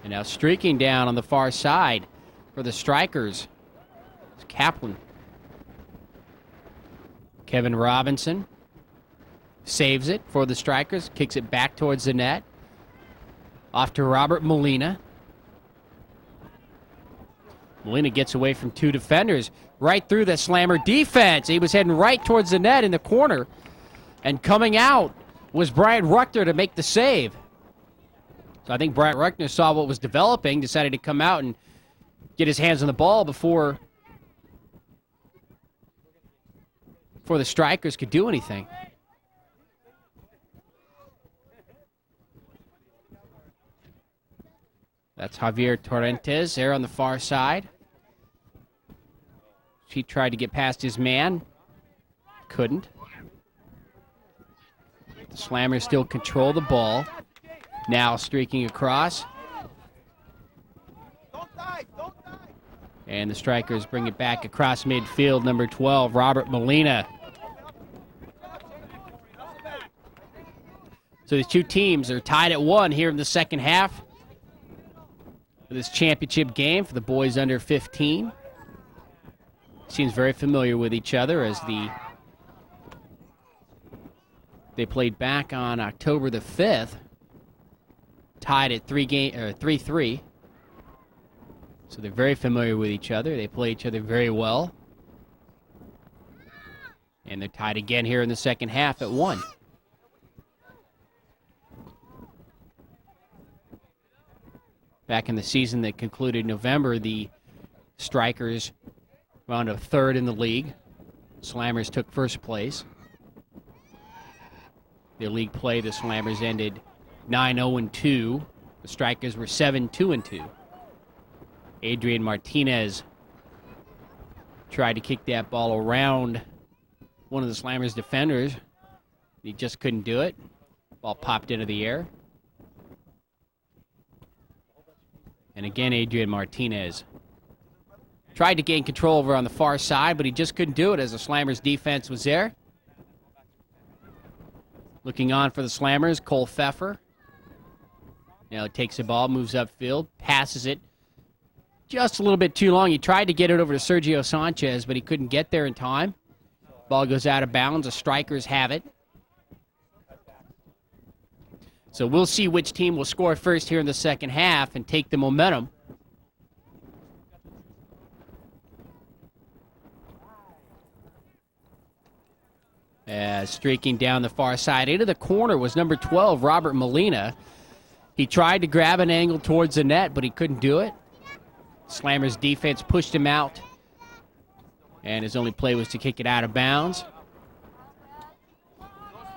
S1: And now streaking down on the far side for the Strikers is Kaplan. Kevin Robinson saves it for the Strikers, kicks it back towards the net. Off to Robert Molina. Molina gets away from 2 defenders, right through the Slammer defense. He was heading right towards the net in the corner. And coming out was Bryant Ruckner to make the save. So I think Bryant Ruckner saw what was developing, decided to come out and get his hands on the ball before the Strikers could do anything. That's Javier Torrentes there on the far side. He tried to get past his man. Couldn't. The Slammers still control the ball. Now streaking across. And the Strikers bring it back across midfield. Number 12, Robert Molina. So these 2 teams are tied at 1 here in the second half. for this championship game for the boys under 15. Seems very familiar with each other as they played back on October the 5th, tied at 3-3. So they're very familiar with each other. They play each other very well. And they're tied again here in the second half at 1. Back in the season that concluded in November, the Strikers wound up 3rd in the league. Slammers took 1st place. Their league play, the Slammers ended 9-0-2. The Strikers were 7-2-2. Adrian Martinez tried to kick that ball around one of the Slammers' defenders. He just couldn't do it. Ball popped into the air. And again, Adrian Martinez tried to gain control over on the far side, but he just couldn't do it as the Slammers' defense was there. Looking on for the Slammers, Cole Pfeffer. Now takes the ball, moves upfield, passes it just a little bit too long. He tried to get it over to Sergio Sanchez, but he couldn't get there in time. Ball goes out of bounds. The Strikers have it. So we'll see which team will score first here in the second half and take the momentum. Streaking down the far side into the corner was number 12, Robert Molina. He tried to grab an angle towards the net, but he couldn't do it. Slammers' defense pushed him out, and his only play was to kick it out of bounds.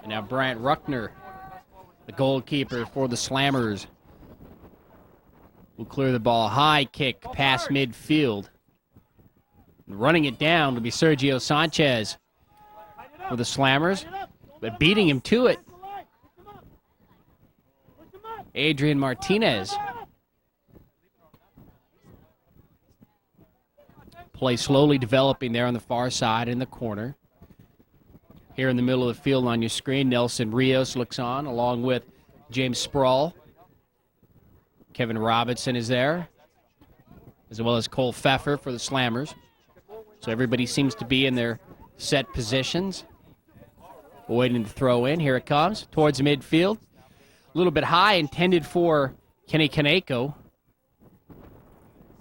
S1: And now Bryant Ruckner, the goalkeeper for the Slammers, will clear the ball. High kick past midfield. And running it down will be Sergio Sanchez for the Slammers, but beating him to it, Adrian Martinez. Play slowly developing there on the far side in the corner. Here in the middle of the field on your screen, Nelson Rios looks on along with James Sproul. Kevin Robinson is there, as well as Cole Pfeffer for the Slammers. So everybody seems to be in their set positions, waiting to throw in. Here it comes towards midfield. A little bit high, intended for Kenny Kaneko.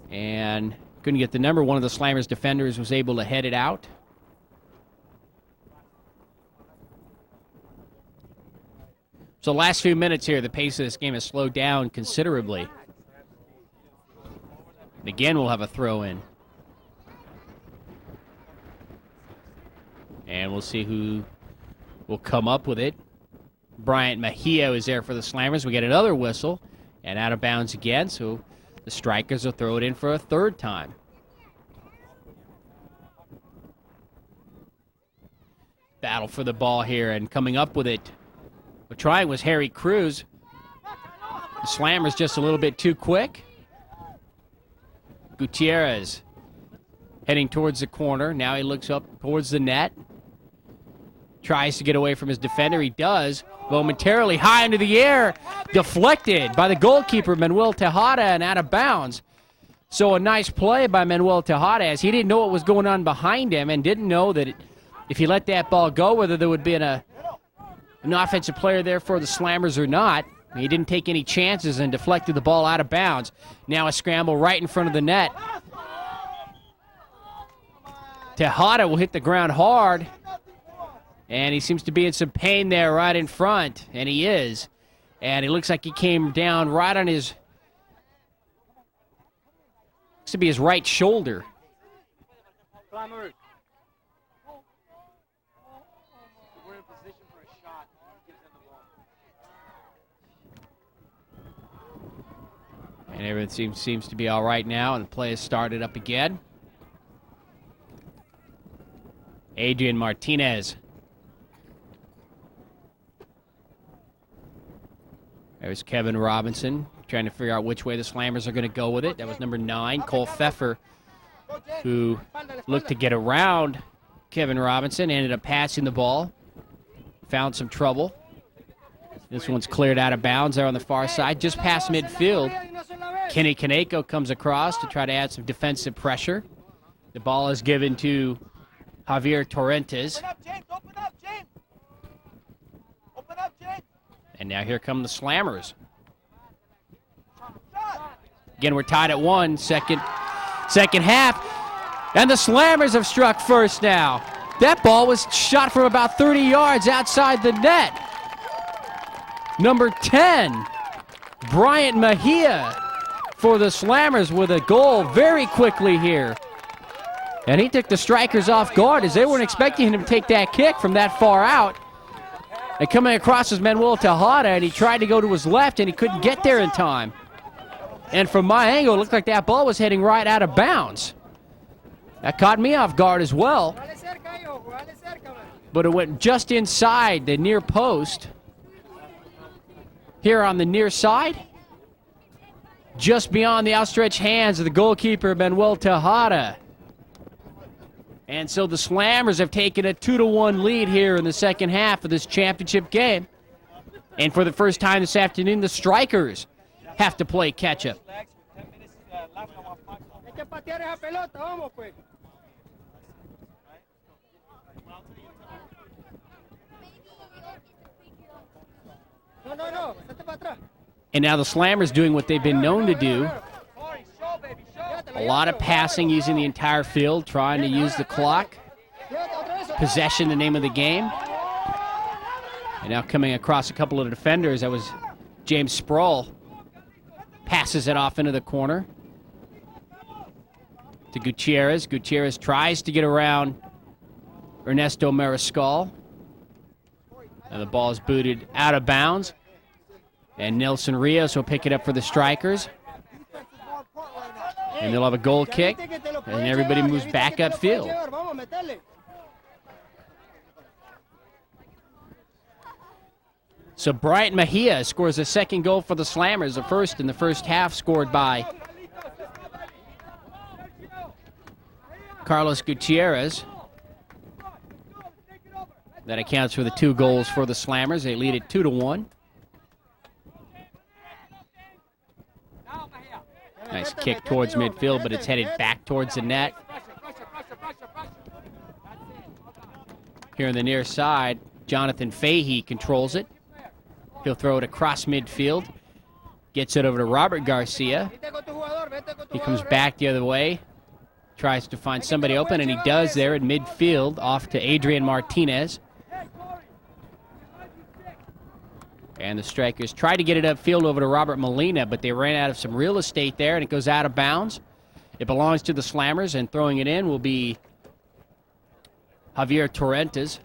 S1: And couldn't get the number. One of the Slammers defenders was able to head it out. So the last few minutes here, the pace of this game has slowed down considerably. And again, we'll have a throw in. And we'll see who will come up with it. Bryant Mejia is there for the Slammers. We get another whistle and out of bounds again, so the Strikers will throw it in for a 3rd time. Battle for the ball here, and coming up with it, the trying was Harry Cruz. The Slammers just a little bit too quick. Gutierrez heading towards the corner. Now he looks up towards the net. Tries to get away from his defender. He does. Momentarily high into the air. Deflected by the goalkeeper, Manuel Tejada, and out of bounds. So a nice play by Manuel Tejada, as he didn't know what was going on behind him and didn't know that if he let that ball go, whether there would be an offensive player there for the Slammers or not. He didn't take any chances and deflected the ball out of bounds. Now a scramble right in front of the net. Tejada will hit the ground hard. And he seems to be in some pain there right in front, and he is. And it looks like he came down right on his, looks to be his right shoulder. And everything seems to be all right now, and the play has started up again. Adrian Martinez. There's Kevin Robinson trying to figure out which way the Slammers are going to go with it. That was number 9, Cole Pfeffer, who looked to get around Kevin Robinson, ended up passing the ball, found some trouble. This one's cleared out of bounds there on the far side, just past midfield. Kenny Kaneko comes across to try to add some defensive pressure. The ball is given to Javier Torrentes.
S2: Open up, James. Open up, James. Open up, James.
S1: And now here come the Slammers.
S2: Shot.
S1: Again, we're tied at 1, second half. And the Slammers have struck first now. That ball was shot from about 30 yards outside the net. Number 10, Bryant Mejia for the Slammers with a goal very quickly here. And he took the strikers off guard as they weren't expecting him to take that kick from that far out. And coming across was Manuel Tejada, and he tried to go to his left, and he couldn't get there in time. And from my angle, it looked like that ball was heading right out of bounds. That caught me off guard as well. But it went just inside the near post. Here on the near side, just beyond the outstretched hands of the goalkeeper, Manuel Tejada. And so the Slammers have taken a 2-1 lead here in the second half of this championship game. And for the first time this afternoon, the Strikers have to play catch-up. And now the Slammers doing what they've been known to do. A lot of passing using the entire field, trying to use the clock. Possession, the name of the game. And now coming across a couple of defenders, that was James Sproul. Passes it off into the corner to Gutierrez. Gutierrez tries to get around Ernesto Mariscal. And the ball is booted out of bounds. And Nelson Rios will pick it up for the Strikers. And they'll have a goal kick, and everybody moves back upfield. So Bryant Mejia scores a second goal for the Slammers, the first in the first half scored by Carlos Gutierrez. That accounts for the 2 goals for the Slammers. They lead it 2-1. Nice kick towards midfield, but it's headed back towards the net. Here on the near side, Jonathan Fahey controls it. He'll throw it across midfield. Gets it over to Robert Garcia. He comes back the other way. Tries to find somebody open, and he does there in midfield, off to Adrian Martinez. And the Strikers tried to get it upfield over to Robert Molina, but they ran out of some real estate there, and it goes out of bounds. It belongs to the Slammers, and throwing it in will be Javier Torrentes.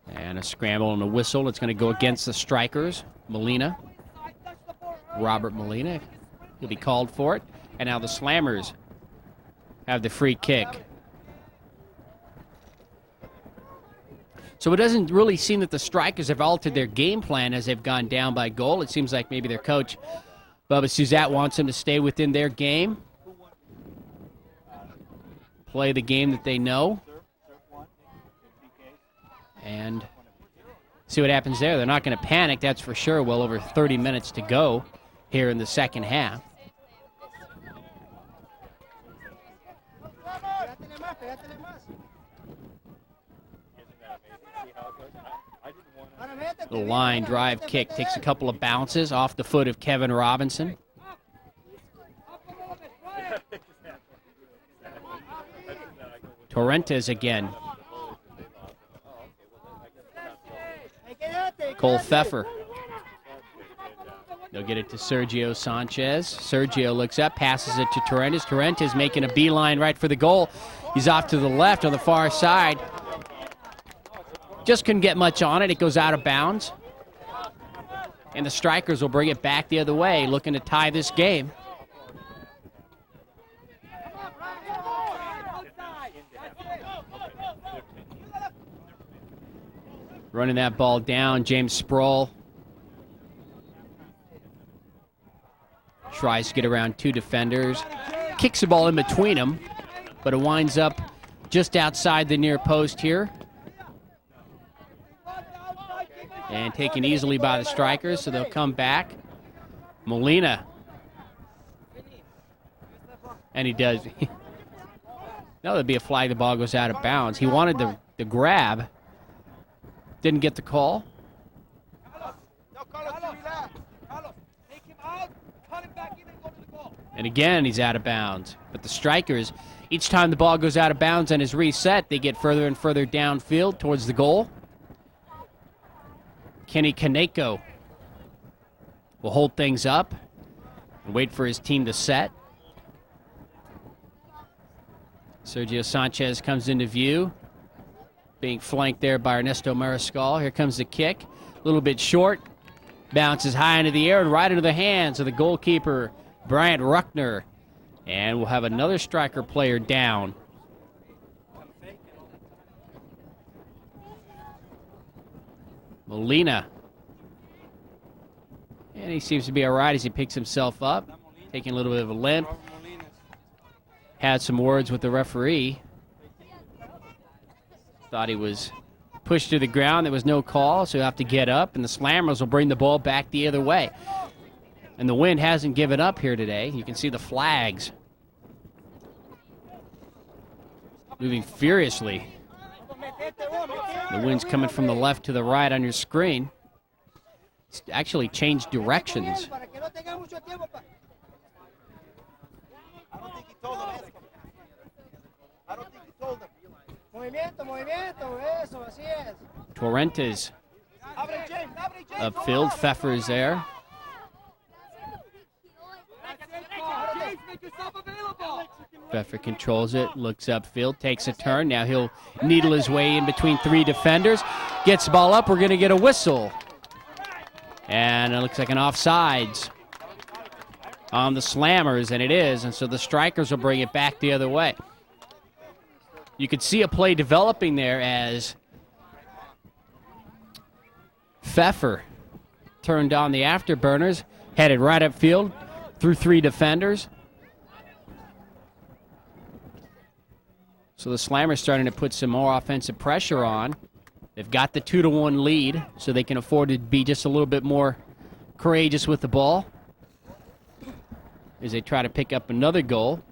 S1: And a scramble and a whistle. It's going to go against the Strikers. Molina. Robert Molina. He'll be called for it. And now the Slammers have the free kick. So it doesn't really seem that the Strikers have altered their game plan as they've gone down by goal. It seems like maybe their coach, Bubba Suzat, wants them to stay within their game. Play the game that they know. And see what happens there. They're not going to panic, that's for sure. Well over 30 minutes to go here in the second half. The line drive kick takes a couple of bounces off the foot of Kevin Robinson. Torrentes again. Cole Pfeffer. They'll get it to Sergio Sanchez. Sergio looks up, passes it to Torrentes. Torrentes making a beeline right for the goal. He's off to the left on the far side. Just couldn't get much on it. It goes out of bounds. And the Strikers will bring it back the other way, looking to tie this game. Running that ball down, James Sproul tries to get around 2 defenders. Kicks the ball in between them, but it winds up just outside the near post here. and taken easily by the strikers, so they'll come back. Molina. And he does. No, there'd be a flag. The ball goes out of bounds. He wanted the grab. Didn't get the call. And again, he's out of bounds. But the strikers, each time the ball goes out of bounds and is reset, they get further and further downfield towards the goal. Kenny Kaneko will hold things up and wait for his team to set. Sergio Sanchez comes into view, being flanked there by Ernesto Mariscal. Here comes the kick, a little bit short, bounces high into the air and right into the hands of the goalkeeper, Bryant Ruckner. And we'll have another striker player down. Molina. And he seems to be all right as he picks himself up, taking a little bit of a limp. Had some words with the referee. Thought he was pushed to the ground. There was no call, so he'll have to get up, and the Slammers will bring the ball back the other way. And the wind hasn't given up here today. You can see the flags moving furiously. The wind's coming from the left to the right on your screen. It's actually changed directions. Torrentes upfield. Pfeffer is there. Pfeffer controls it, looks upfield, takes a turn. Now he'll needle his way in between three defenders. Gets the ball up. We're going to get a whistle. And it looks like an offsides on the Slammers, and it is. And so the strikers will bring it back the other way. You could see a play developing there as Pfeffer turned on the afterburners, headed right upfield through three defenders. So the Slammers starting to put some more offensive pressure on. They've got the 2-1 lead, so they can afford to be just a little bit more courageous with the ball as they try to pick up another goal.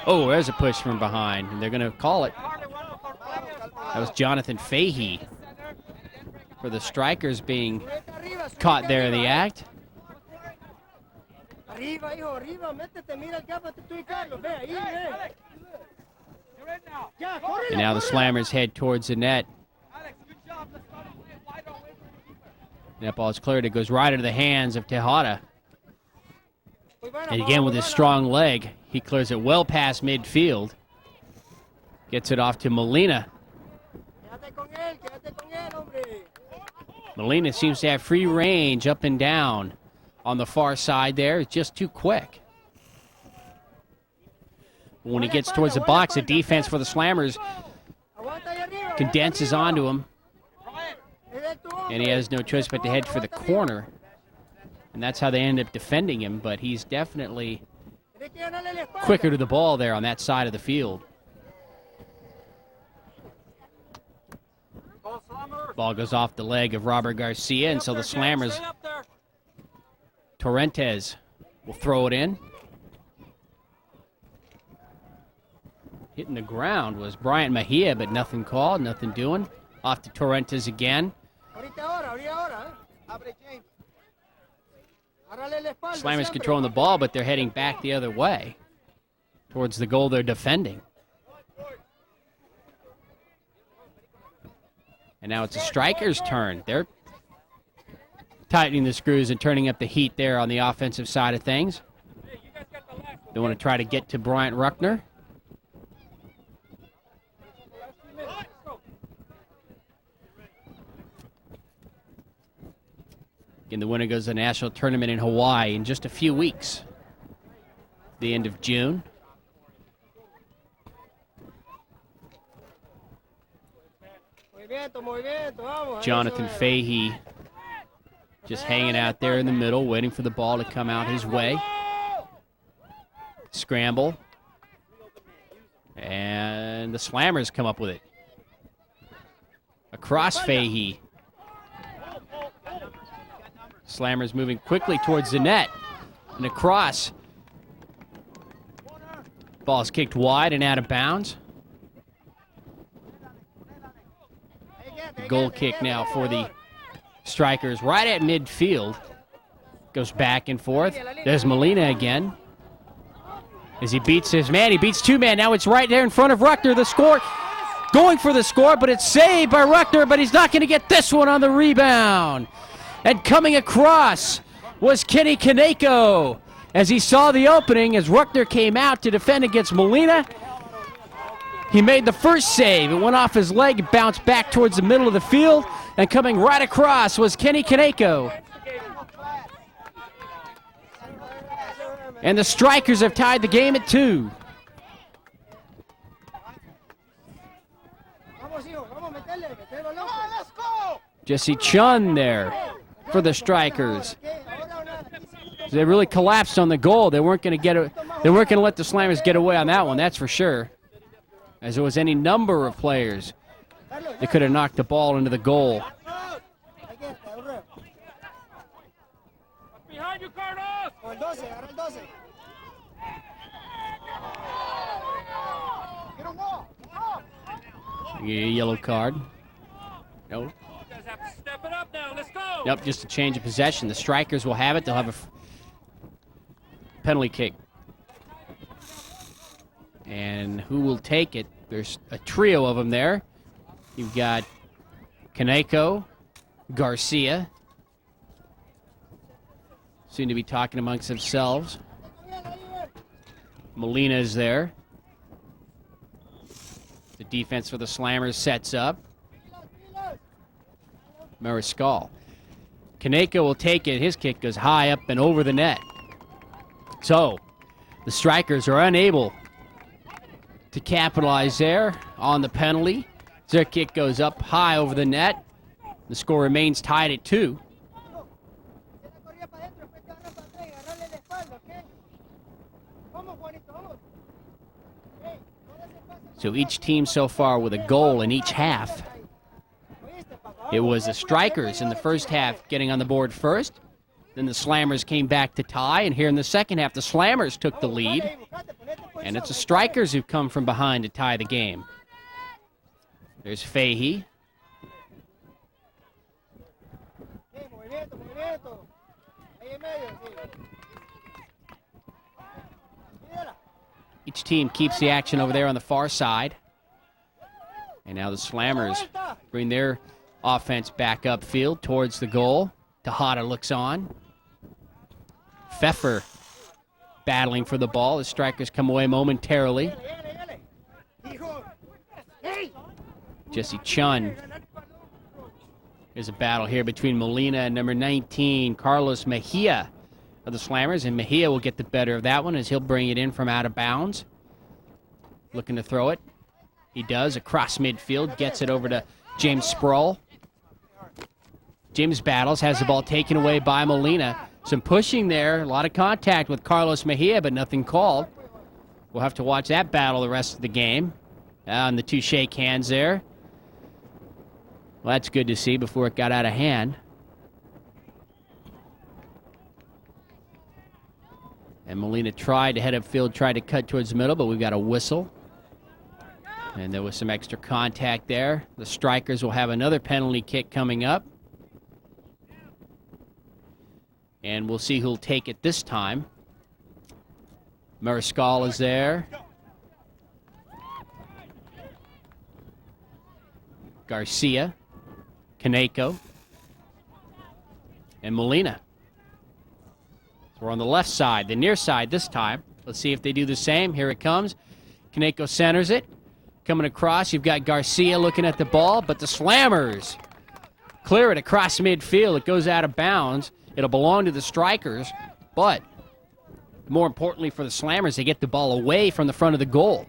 S1: Oh, there's a push from behind, and they're going to call it. That was Jonathan Fahey for the strikers being caught there in the act. And now the Slammers head towards the net. That ball is cleared. It goes right into the hands of Tejada. And again, with his strong leg, he clears it well past midfield. Gets it off to Molina. Molina seems to have free range up and down on the far side there. It's just too quick. When he gets towards the box, the defense for the Slammers condenses onto him. And he has no choice but to head for the corner. And that's how they end up defending him, but he's definitely quicker to the ball there on that side of the field. Ball goes off the leg of Robert Garcia, and so the Slammers, Torrentes will throw it in. Hitting the ground was Bryant Mejia, but nothing called, nothing doing. Off to Torrentes again. Slammers controlling the ball, but they're heading back the other way towards the goal they're defending. And now it's the strikers' turn. They're tightening the screws and turning up the heat there on the offensive side of things. They want to try to get to Bryant Ruckner. Again, the winner goes to the national tournament in Hawaii in just a few weeks, the end of June. Jonathan Fahey just hanging out there in the middle, waiting for the ball to come out his way. Scramble. And the Slammers come up with it. Across Fahey. Slammers moving quickly towards the net. And across. Ball's kicked wide and out of bounds. Goal kick now for the Strikers right at midfield. Goes back and forth. There's Molina again. As he beats his man, he beats two men. Now it's right there in front of Ruckner. The score, going for the score, but it's saved by Ruckner, but he's not going to get this one on the rebound. And coming across was Kenny Kaneko. As he saw the opening, as Ruckner came out to defend against Molina, he made the first save. It went off his leg, it bounced back towards the middle of the field, and coming right across was Kenny Kaneko. And the Strikers have tied the game at 2. Jesse Chun there for the Strikers. They really collapsed on the goal. They weren't going to let the Slammers get away on that one, that's for sure. As there was any number of players that could have knocked the ball into the goal.
S2: Behind you, Carlos!
S1: Yellow card. No.
S2: You guys have to step it up now. Let's go!
S1: Nope, just a change of possession. The Strikers will have it. They'll have a penalty kick. And who will take it? There's a trio of them there. You've got Kaneko, Garcia. Soon to be talking amongst themselves. Molina is there. The defense for the Slammers sets up. Mariscal. Kaneko will take it. His kick goes high up and over the net. So, the Strikers are unable to capitalize there on the penalty. Their kick goes up high over the net. The score remains tied at 2. So each team so far with a goal in each half. It was the Strikers in the first half getting on the board first. Then the Slammers came back to tie. And here in the second half, the Slammers took the lead. And it's the Strikers who've come from behind to tie the game. There's Fahey. Each team keeps the action over there on the far side. And now the Slammers bring their offense back upfield towards the goal. Tejada looks on. Pfeffer battling for the ball. The Strikers come away momentarily. Jesse Chun. There's a battle here between Molina and number 19, Carlos Mejia of the Slammers. And Mejia will get the better of that one as he'll bring it in from out of bounds. Looking to throw it. He does across midfield. Gets it over to James Sproul. James battles, has the ball taken away by Molina. Some pushing there, a lot of contact with Carlos Mejia, but nothing called. We'll have to watch that battle the rest of the game. And the two shake hands there. Well, that's good to see before it got out of hand. And Molina tried to head upfield, tried to cut towards the middle, but we've got a whistle. And there was some extra contact there. The Strikers will have another penalty kick coming up. And we'll see who'll take it this time. Mariscal is there. Garcia, Kaneko, and Molina. So we're on the left side, the near side this time. Let's see if they do the same. Here it comes. Kaneko centers it. Coming across, you've got Garcia looking at the ball, but the Slammers clear it across midfield. It goes out of bounds. It'll belong to the Strikers, but more importantly for the Slammers, they get the ball away from the front of the goal.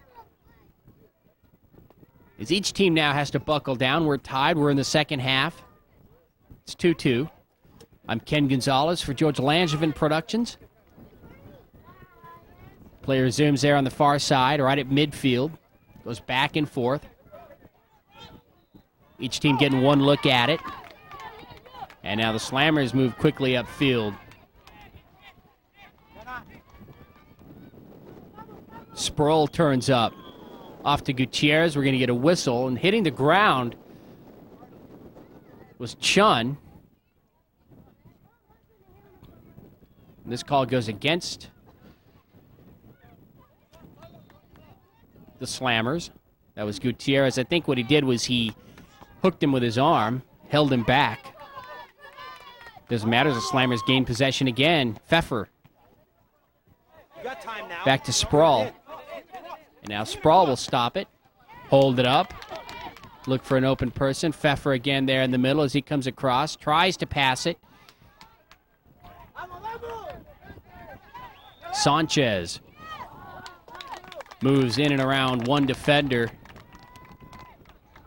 S1: As each team now has to buckle down. We're tied. We're in the second half. It's 2-2. I'm Ken Gonzalez for George Langevin Productions. Player zooms there on the far side, right at midfield. Goes back and forth. Each team getting one look at it. And now the Slammers move quickly upfield. Sproul turns up. Off to Gutierrez. We're going to get a whistle. And hitting the ground was Chun. And this call goes against the Slammers. That was Gutierrez. I think what he did was he hooked him with his arm, held him back. Doesn't matter. The Slammers gain possession again. Pfeffer. Back to Sproul. And now Sproul will stop it. Hold it up. Look for an open person. Pfeffer again there in the middle as he comes across. Tries to pass it. Sanchez moves in and around one defender.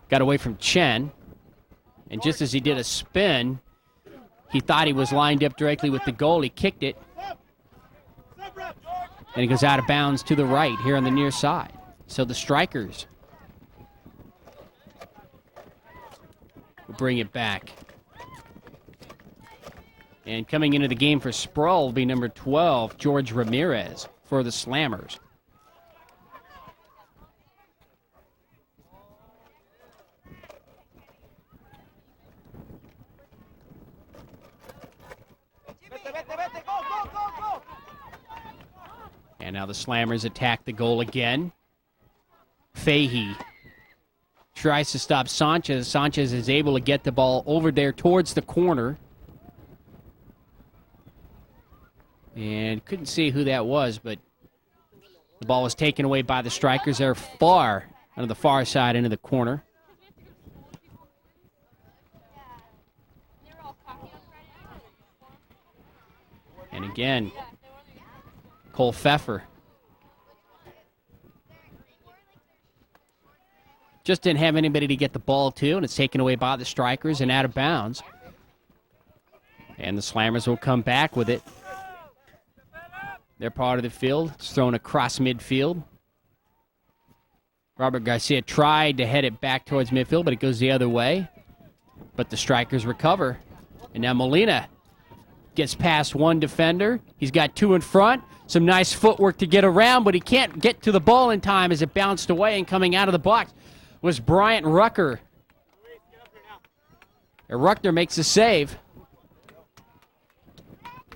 S1: Got away from Chen. And just as he did a spin, he thought he was lined up directly with the goal. He kicked it. And he goes out of bounds to the right here on the near side. So the Strikers will bring it back. And coming into the game for Sproul will be number 12, George Ramirez, for the Slammers. And now the Slammers attack the goal again. Fahey tries to stop Sanchez. Sanchez is able to get the ball over there towards the corner. And couldn't see who that was, but the ball was taken away by the Strikers. They're far on the far side into the corner. And again, Cole Pfeffer. Just didn't have anybody to get the ball to, and it's taken away by the Strikers and out of bounds. And the Slammers will come back with it. They're part of the field. It's thrown across midfield. Robert Garcia tried to head it back towards midfield, but it goes the other way. But the Strikers recover. And now Molina gets past one defender. He's got two in front. Some nice footwork to get around, but he can't get to the ball in time as it bounced away, and coming out of the box was Bryant Rucker. And Ruckner makes a save.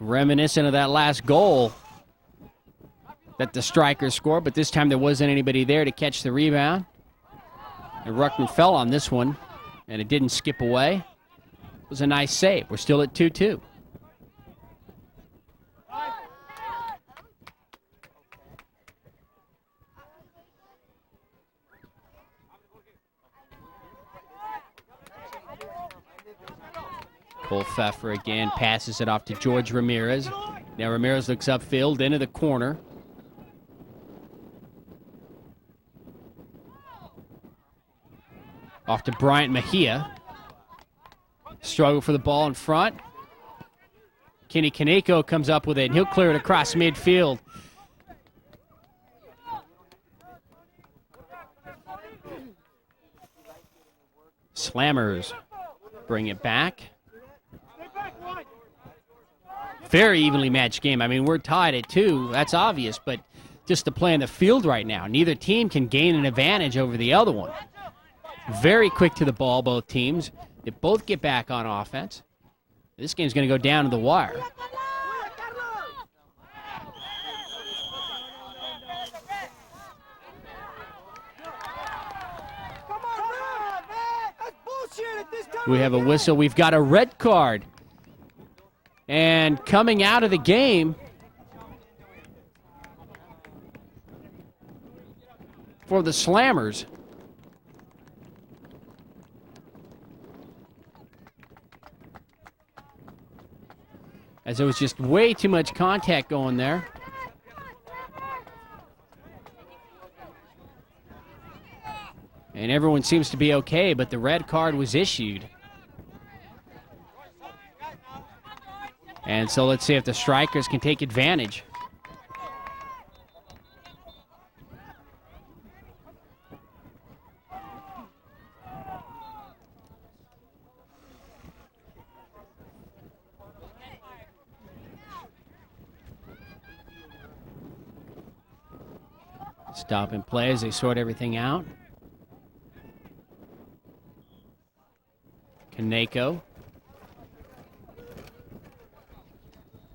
S1: Reminiscent of that last goal that the Strikers scored, but this time there wasn't anybody there to catch the rebound. And Ruckman fell on this one, and it didn't skip away. It was a nice save. We're still at 2-2. Cole Pfeffer again passes it off to George Ramirez. Now Ramirez looks upfield into the corner. Off to Bryant Mejia. Struggle for the ball in front. Kenny Kaneko comes up with it, and he'll clear it across midfield. Slammers bring it back. Very evenly matched game. I mean, we're tied at 2. That's obvious, but just the play in the field right now, neither team can gain an advantage over the other one. Very quick to the ball, both teams. They both get back on offense. This game's going to go down to the wire. We have a whistle. We've got a red card. And coming out of the game for the Slammers, as there was just way too much contact going there. And everyone seems to be okay, but the red card was issued. And so let's see if the Strikers can take advantage. Stop and play as they sort everything out. Kaneko.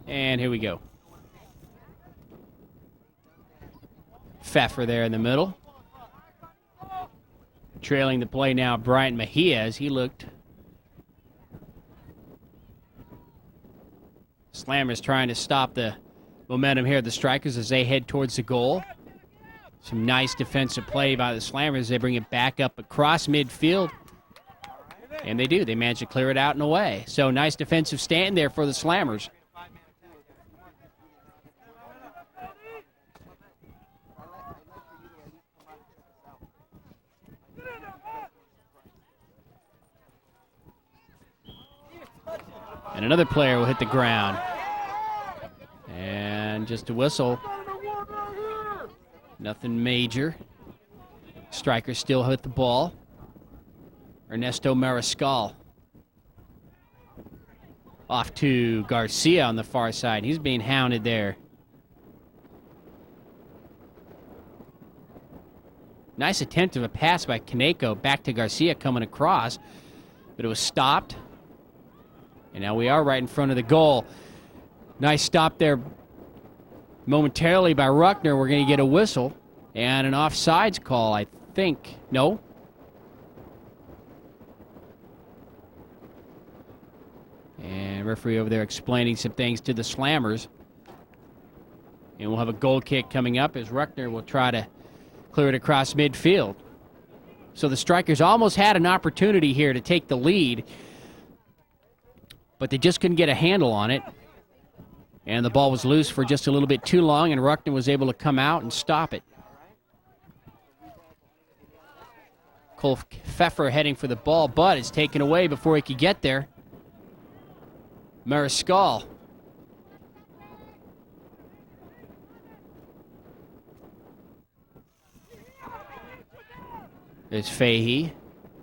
S1: And here we go. Pfeffer there in the middle. Trailing the play now, Bryant Mejia, as he looked. Slammers trying to stop the momentum here of the Strikers as they head towards the goal. Some nice defensive play by the Slammers. They bring it back up across midfield. And they do. They manage to clear it out and away. So nice defensive stand there for the Slammers. And another player will hit the ground. And just a whistle. Nothing major. Strikers still hit the ball. Ernesto Mariscal. Off to Garcia on the far side. He's being hounded there. Nice attempt of a pass by Kaneko back to Garcia coming across. But it was stopped. And now we are right in front of the goal. Nice stop there momentarily by Ruckner. We're going to get a whistle and an offsides call, I think. No? And referee over there explaining some things to the Slammers. And we'll have a goal kick coming up as Ruckner will try to clear it across midfield. So the Strikers almost had an opportunity here to take the lead, but they just couldn't get a handle on it. And the ball was loose for just a little bit too long, and Ruckner was able to come out and stop it. Cole Pfeffer heading for the ball, but it's taken away before he could get there. Mariscal. There's Fahey.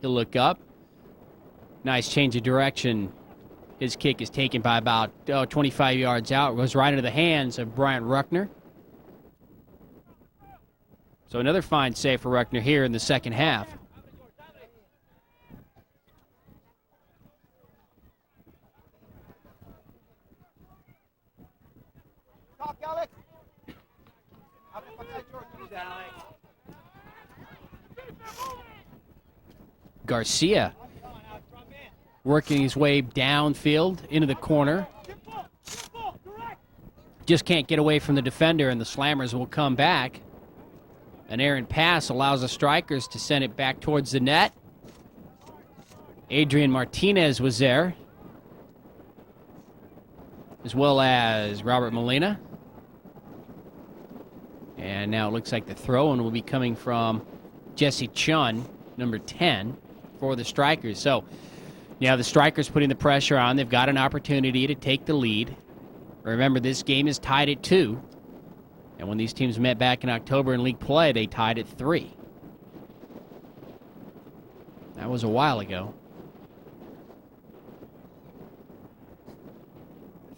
S1: He'll look up. Nice change of direction. His kick is taken by about 25 yards out. It goes right into the hands of Bryant Ruckner. So another fine save for Ruckner here in the second half. Garcia working his way downfield into the corner. Just can't get away from the defender, and the Slammers will come back. An errant pass allows the Strikers to send it back towards the net. Adrian Martinez was there, as well as Robert Molina. And now it looks like the throw-in will be coming from Jesse Chun, number 10, for the Strikers. So, yeah, the Strikers putting the pressure on. They've got an opportunity to take the lead. Remember, this game is tied at 2. And when these teams met back in October in league play, they tied at 3. That was a while ago.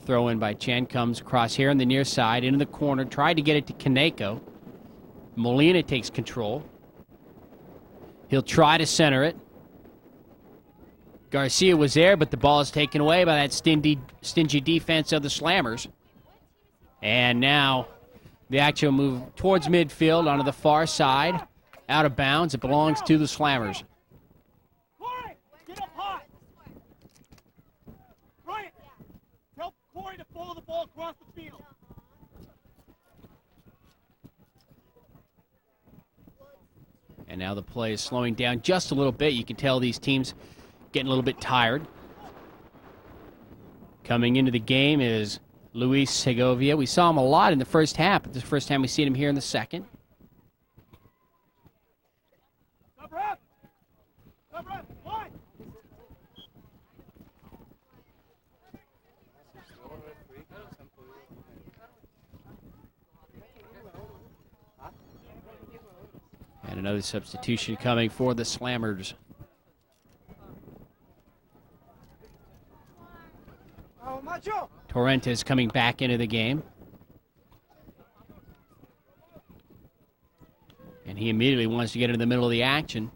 S1: Throw in by Chen comes across here on the near side into the corner. Tried to get it to Kaneko. Molina takes control. He'll try to center it. Garcia was there, but the ball is taken away by that stingy defense of the Slammers. And now the action will move towards midfield onto the far side. Out of bounds. It belongs to the Slammers.
S2: Corey, get up high. Bryant, tell Corey to follow the ball across the field.
S1: And now the play is slowing down just a little bit. You can tell these teams getting a little bit tired. Coming into the game is Luis Segovia. We saw him a lot in the first half, but this is the first time we've seen him here in the second. And another substitution coming for the Slammers. Torrentes coming back into the game. he immediately wants to get into the middle of the action.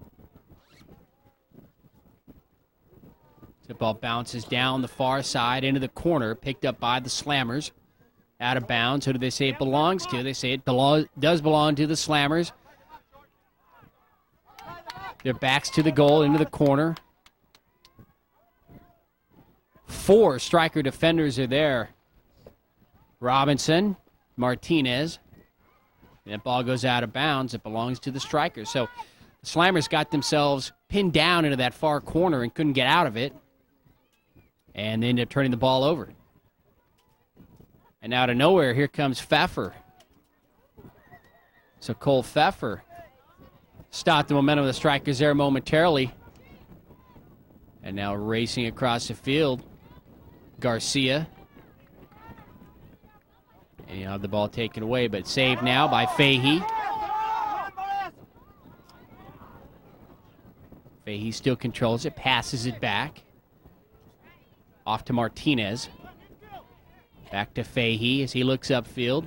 S1: The ball bounces down the far side into the corner, picked up by the Slammers. Out of bounds. Who do they say it belongs to? They say it does belong to the Slammers. Their backs to the goal, into the corner. 4 striker defenders are there. Robinson, Martinez. And that ball goes out of bounds. It belongs to the strikers. So the Slammers got themselves pinned down into that far corner and couldn't get out of it. And they ended up turning the ball over. And out of nowhere, here comes Pfeffer. So Cole Pfeffer stopped the momentum of the strikers there momentarily. And now racing across the field, Garcia. And you have the ball taken away, but saved now by Fahey. Fahey still controls it, passes it back. Off to Martinez. Back to Fahey as he looks upfield.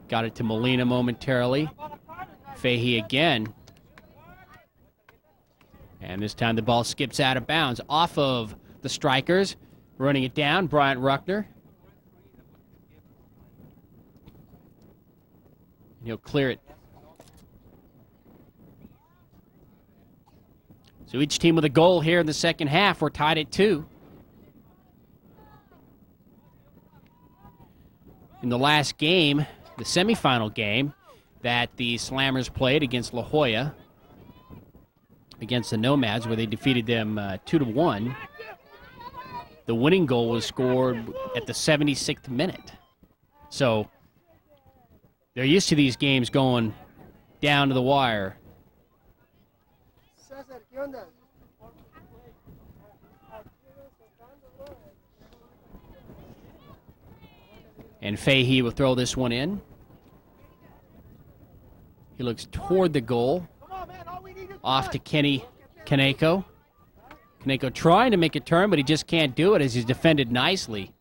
S1: Got it to Molina momentarily. Fahey again. And this time the ball skips out of bounds. Off of the strikers. Running it down, Bryant Ruckner. He'll clear it. So each team with a goal here in the second half. We're tied at 2. In the last game, the semifinal game that the Slammers played against La Jolla, against the Nomads, where they defeated them 2-1, the winning goal was scored at the 76th minute. So they're used to these games going down to the wire. And Fahey will throw this one in. He looks toward the goal. Off to Kenny Kaneko. Kaneko trying to make a turn, but he just can't do it as he's defended nicely.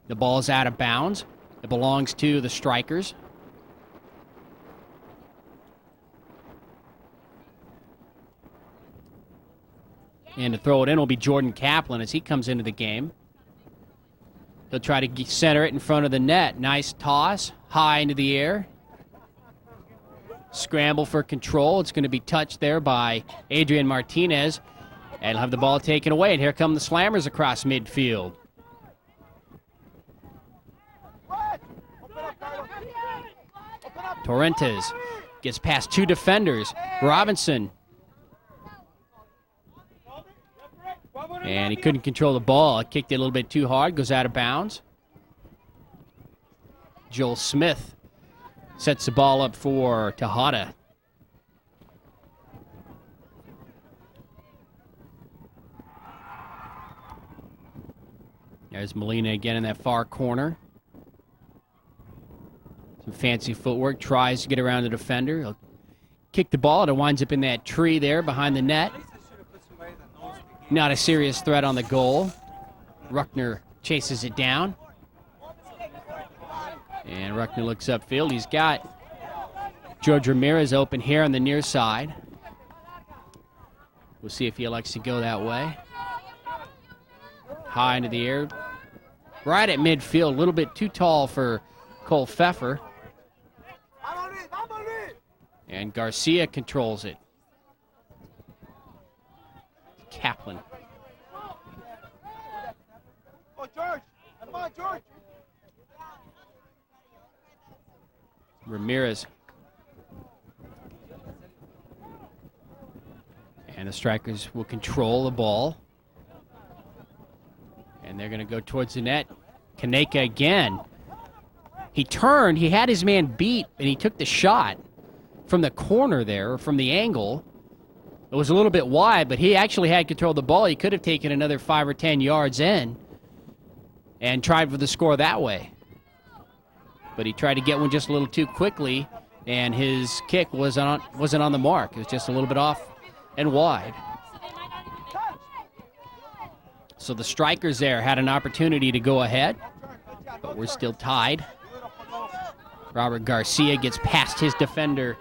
S1: The ball's out of bounds. It belongs to the strikers. And to throw it in will be Jordan Kaplan as he comes into the game. He'll try to center it in front of the net. Nice toss, high into the air. Scramble for control. It's going to be touched there by Adrian Martinez. And he'll have the ball taken away. And here come the Slammers across midfield. Torrentes gets past 2 defenders. Robinson. And he couldn't control the ball. Kicked it a little bit too hard. Goes out of bounds. Joel Smith sets the ball up for Tejada. There's Molina again in that far corner. Some fancy footwork. Tries to get around the defender. He'll kick the ball. And it winds up in that tree there behind the net. Not a serious threat on the goal. Ruckner chases it down. And Ruckner looks upfield. He's got George Ramirez open here on the near side. We'll see if he elects to go that way. High into the air. Right at midfield. A little bit too tall for Cole Pfeffer. And Garcia controls it. Kaplan.
S2: Oh, George! Come on, George!
S1: Ramirez. And the strikers will control the ball. And they're going to go towards the net. Kaneka again. He turned. He had his man beat, and he took the shot from the corner there, from the angle. It was a little bit wide, but he actually had control of the ball. He could have taken another 5 or 10 yards in and tried for the score that way. But he tried to get one just a little too quickly, and his kick wasn't on the mark. It was just a little bit off and wide. So the strikers there had an opportunity to go ahead, but we're still tied. Robert Garcia gets past his defender,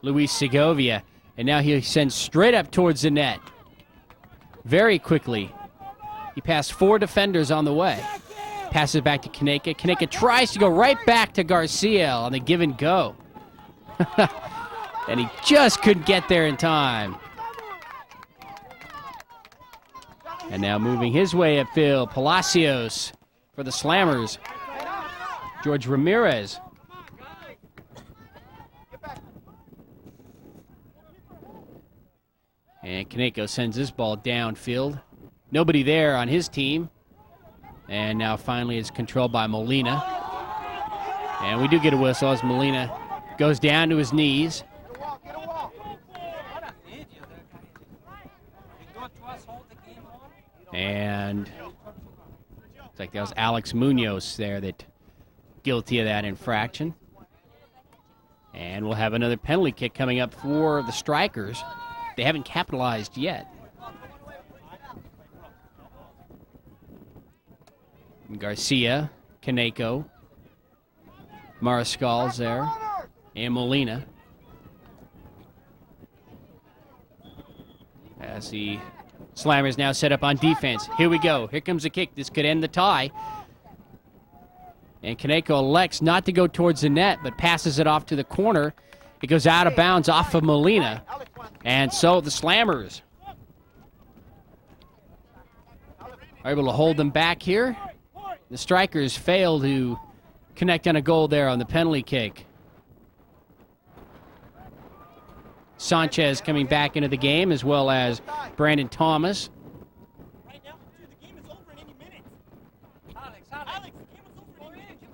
S1: Luis Segovia, and now he sends straight up towards the net. Very quickly. He passed 4 defenders on the way. Passes back to Kaneka. Kaneka tries to go right back to Garcia on the give and go. And he just couldn't get there in time. And now moving his way upfield, Palacios for the Slammers. George Ramirez. And Kaneko sends this ball downfield. Nobody there on his team. And now finally it's controlled by Molina. And we do get a whistle as Molina goes down to his knees. And it's like that was Alex Munoz there that guilty of that infraction. And we'll have another penalty kick coming up for the Strikers. They haven't capitalized yet. Garcia, Kaneko, Mariscal's there, and Molina. As the Slammers now set up on defense. Here we go. Here comes the kick. This could end the tie. And Kaneko elects not to go towards the net, but passes it off to the corner. It goes out of bounds off of Molina. And so the Slammers are able to hold them back here. The Strikers fail to connect on a goal there on the penalty kick. Sanchez coming back into the game, as well as Brandon Thomas.
S2: Right now, dude, the game is over in any minute. Alex, the game is over in any minute.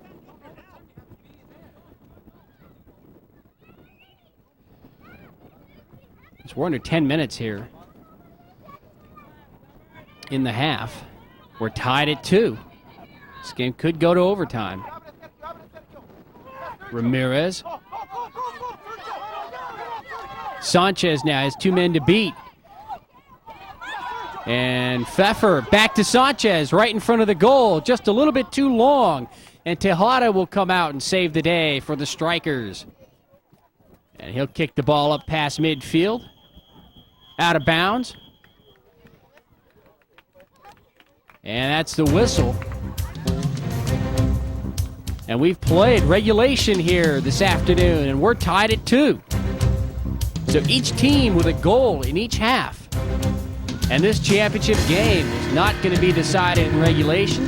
S1: We're under 10 minutes here in the half. We're tied at 2. This game could go to overtime. Ramirez. Sanchez now has 2 men to beat. And Pfeffer back to Sanchez right in front of the goal. Just a little bit too long. And Tejada will come out and save the day for the Strikers. And he'll kick the ball up past midfield. Out of bounds. And that's the whistle. And we've played regulation here this afternoon, and we're tied at 2. So each team with a goal in each half. And this championship game is not going to be decided in regulation.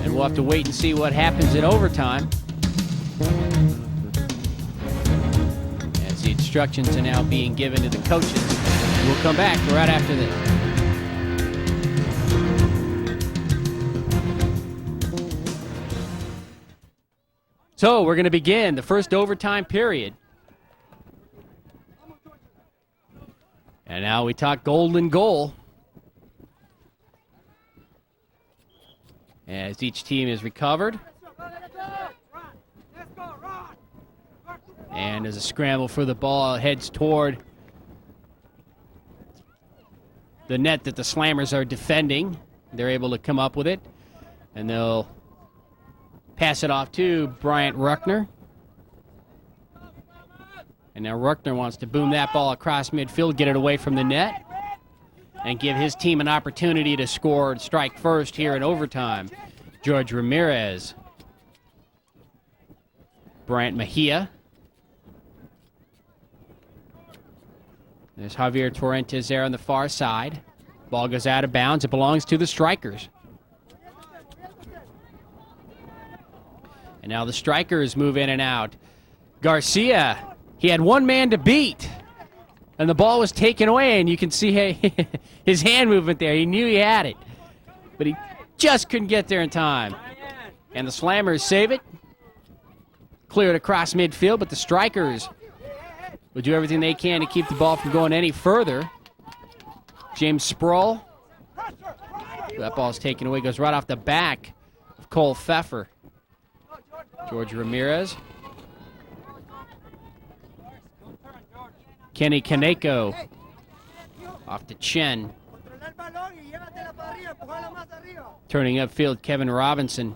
S1: And we'll have to wait and see what happens in overtime. As the instructions are now being given to the coaches. We'll come back right after this. So we're going to begin the first overtime period. And now we talk golden goal. As each team is recovered. And as a scramble for the ball heads toward the net that the Slammers are defending. They're able to come up with it. And they'll pass it off to Bryant Ruckner. And now Ruckner wants to boom that ball across midfield, get it away from the net, and give his team an opportunity to score and strike first here in overtime. George Ramirez. Bryant Mejia. There's Javier Torrentes there on the far side. Ball goes out of bounds. It belongs to the Strikers. And now the Strikers move in and out. Garcia, he had 1 man to beat. And the ball was taken away, and you can see his hand movement there. He knew he had it. But he just couldn't get there in time. And the Slammers save it. Clear it across midfield, but the Strikers will do everything they can to keep the ball from going any further. James Sproul. That ball's taken away. Goes right off the back of Cole Pfeffer. George Ramirez. Kenny Kaneko. Off to Chen. Turning upfield, Kevin Robinson.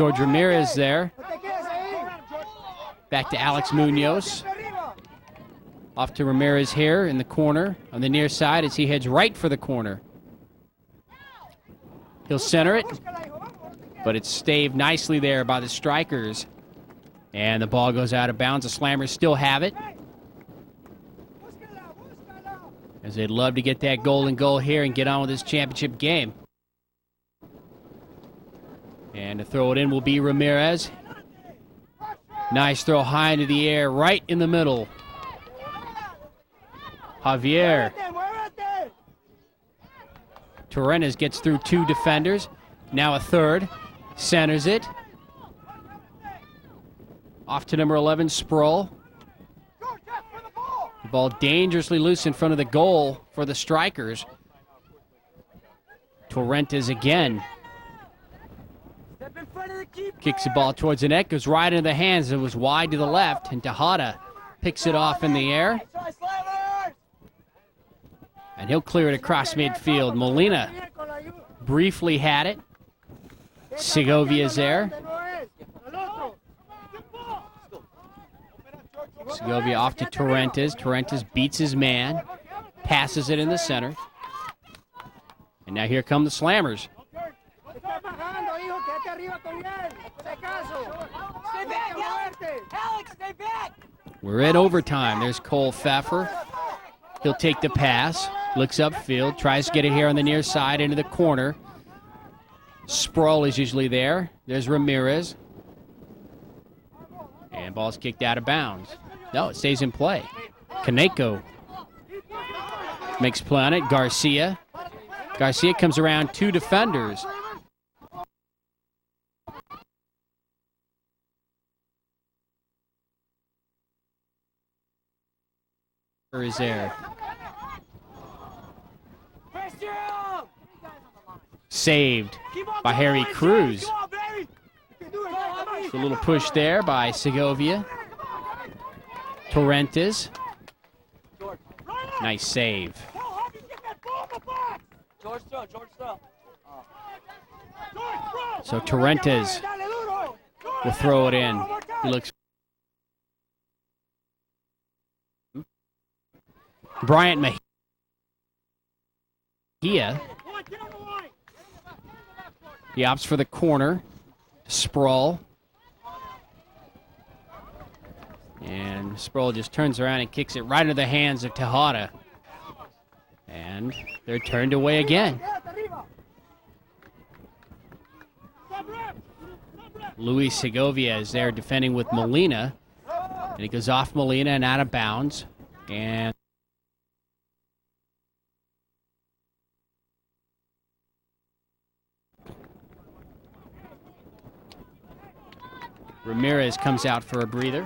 S1: George Ramirez there. Back to Alex Munoz. Off to Ramirez here in the corner on the near side as he heads right for the corner. He'll center it, but it's staved nicely there by the strikers. And the ball goes out of bounds. The Slammers still have it, as they'd love to get that golden goal here and get on with this championship game. And to throw it in will be Ramirez. Nice throw high into the air, right in the middle. Javier. Torrentes gets through two defenders. Now a third. Centers it. Off to number 11, Sproul. The ball dangerously loose in front of the goal for the strikers. Torrentes again. Kicks the ball towards the net, goes right into the hands. It was wide to the left, and Tejada picks it off in the air. And he'll clear it across midfield. Molina briefly had it. Segovia's there. Segovia off to Torrentes. Torrentes beats his man, passes it in the center. And now here come the Slammers. We're in overtime. There's Cole Pfeffer. He'll take the pass, looks upfield, tries to get it here on the near side into the corner. Sproul is usually there. There's Ramirez. And ball's kicked out of bounds. No, it stays in play. Kaneko makes play on it. Garcia. Garcia comes around two defenders. Is there. Saved by Harry Cruz. A little push there by Segovia. Torrentes. Nice save. So Torrentes will throw it in. He looks. Bryant Mejia. He opts for the corner. Sproul. And Sproul just turns around and kicks it right into the hands of Tejada. And they're turned away again. Luis Segovia is there defending with Molina. And it goes off Molina and out of bounds. And Ramirez comes out for a breather.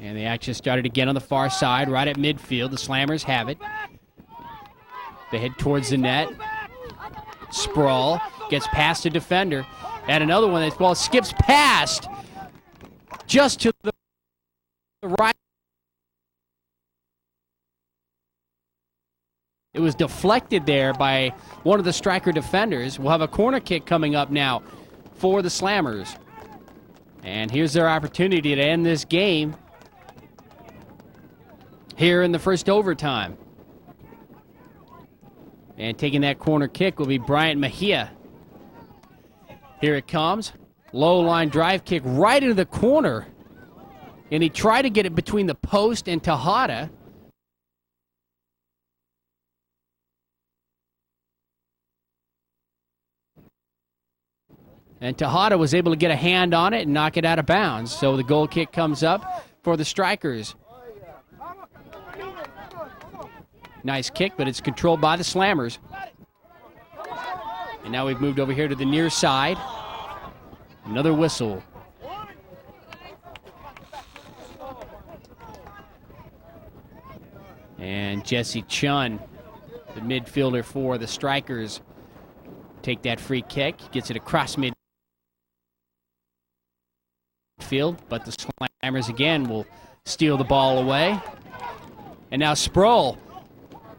S1: And the action started again on the far side, right at midfield. The Slammers have it. They head towards the net. Sproul gets past a defender. And another one, that ball skips past just to the right. It was deflected there by one of the striker defenders. We'll have a corner kick coming up now for the Slammers. And here's their opportunity to end this game here in the first overtime. And taking that corner kick will be Bryant Mejia. Here it comes. Low line drive kick right into the corner. And he tried to get it between the post and Tejada. And Tejada was able to get a hand on it and knock it out of bounds. So the goal kick comes up for the strikers. Nice kick, but it's controlled by the Slammers. And now we've moved over here to the near side. Another whistle. And Jesse Chun, the midfielder for the strikers, take that free kick. Gets it across midfield, but the Slammers again will steal the ball away. And now Sproul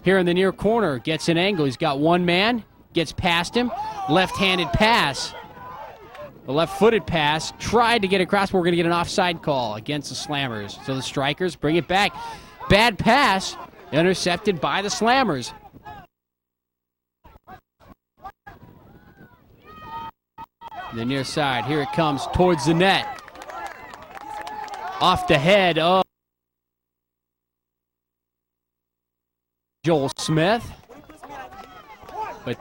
S1: here in the near corner, gets an angle. He's got one man, gets past him, left-handed pass. The left-footed pass, tried to get across, but we're going to get an offside call against the Slammers. So the Strikers bring it back. Bad pass, intercepted by the Slammers. The near side, here it comes towards the net. Off the head of Joel Smith. But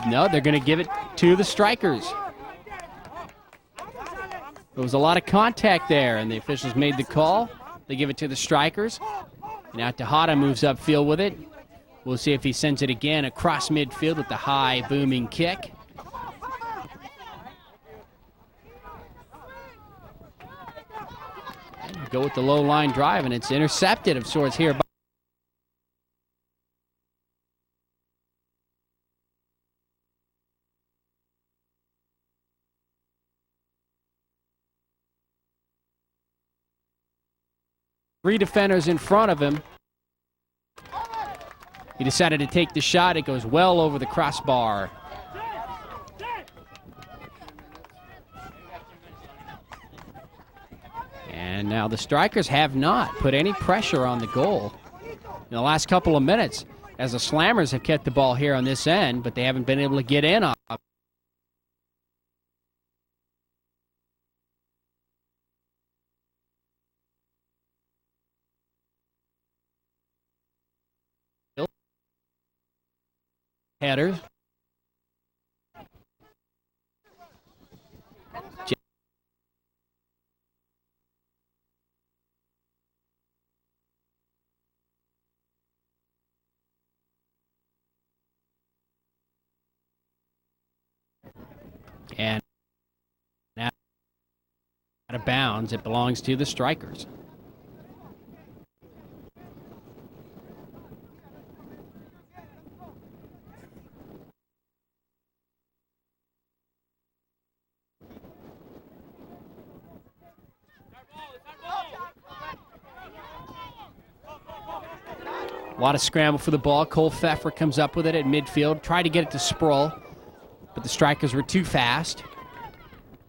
S1: no, they're going to give it to the Strikers. There was a lot of contact there, and the officials made the call. They give it to the Strikers. Now Tejada moves upfield with it. We'll see if he sends it again across midfield with the high booming kick. Go with the low line drive, and it's intercepted of sorts here. Three defenders in front of him. He decided to take the shot. It goes well over the crossbar. And now the Strikers have not put any pressure on the goal in the last couple of minutes, as the Slammers have kept the ball here on this end, but they haven't been able to get in on it. Headers. And now out of bounds, it belongs to the Strikers. A lot of scramble for the ball. Cole Pfeffer comes up with it at midfield. Tried to get it to Sproul, but the Strikers were too fast.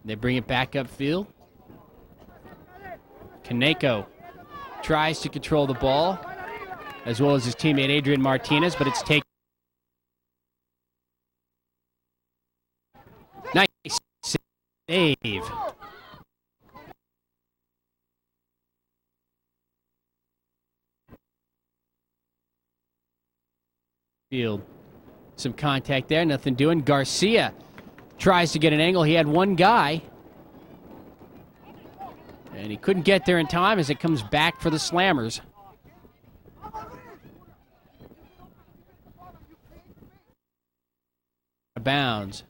S1: They bring it back upfield. Kaneko tries to control the ball, as well as his teammate Adrian Martinez, but it's taken. Nice save. Field. Some contact there, nothing doing. Garcia tries to get an angle. He had one guy, and he couldn't get there in time as it comes back for the Slammers. Bounds.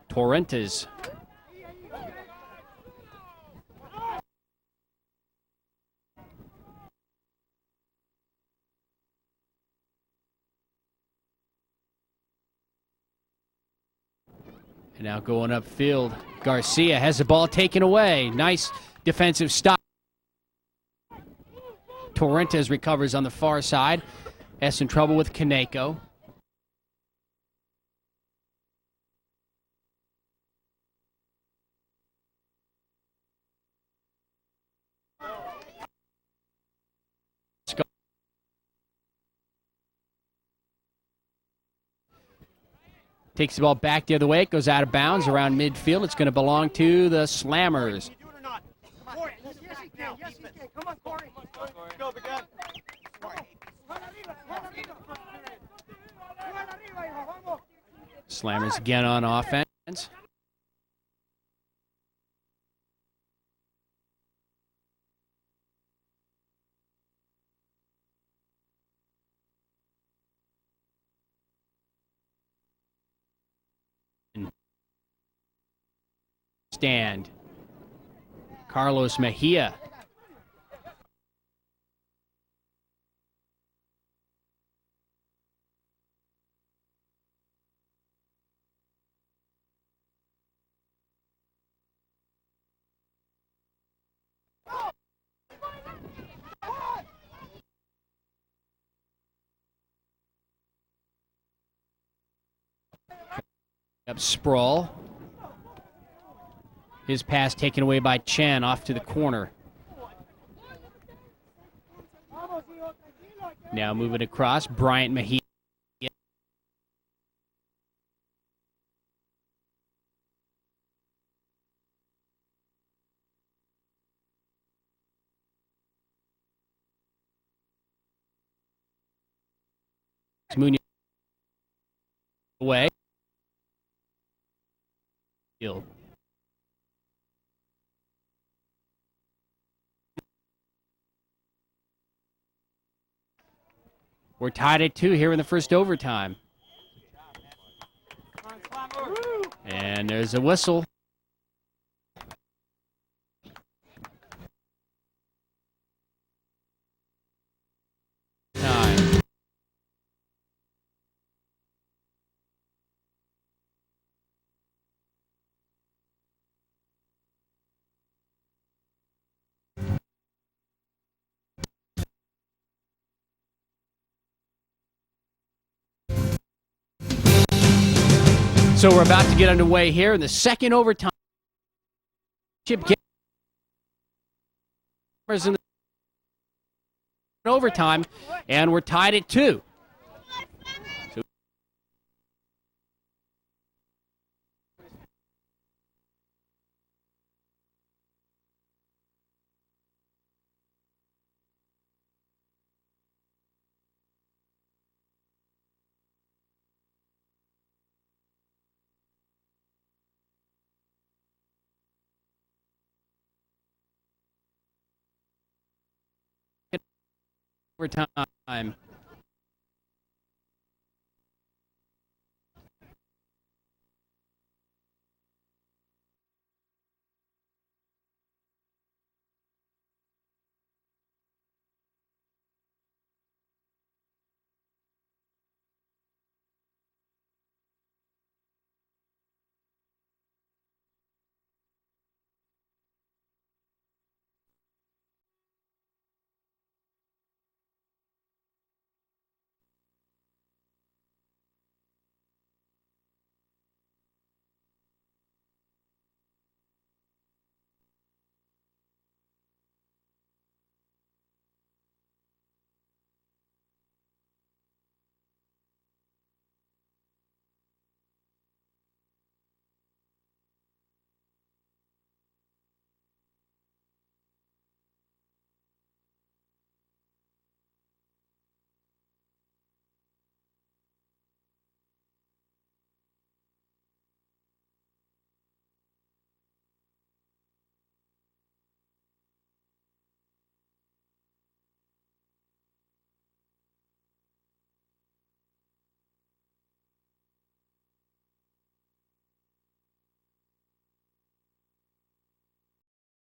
S1: Torrentes. And now going upfield, Garcia has the ball taken away. Nice defensive stop. Torrentes recovers on the far side. Has some trouble with Kaneko. Takes the ball back the other way. It goes out of bounds around midfield. It's going to belong to the Slammers. Slammers again on offense. Stand. Carlos Mejia. Up Sproul. His pass taken away by Chen off to the corner. Now moving across, Bryant Mejia. Munoz away. We're tied at 2 here in the first overtime. And there's a whistle. Time. So we're about to get underway here in the second overtime. Chip Gamers in the overtime, and we're tied at 2. So overtime.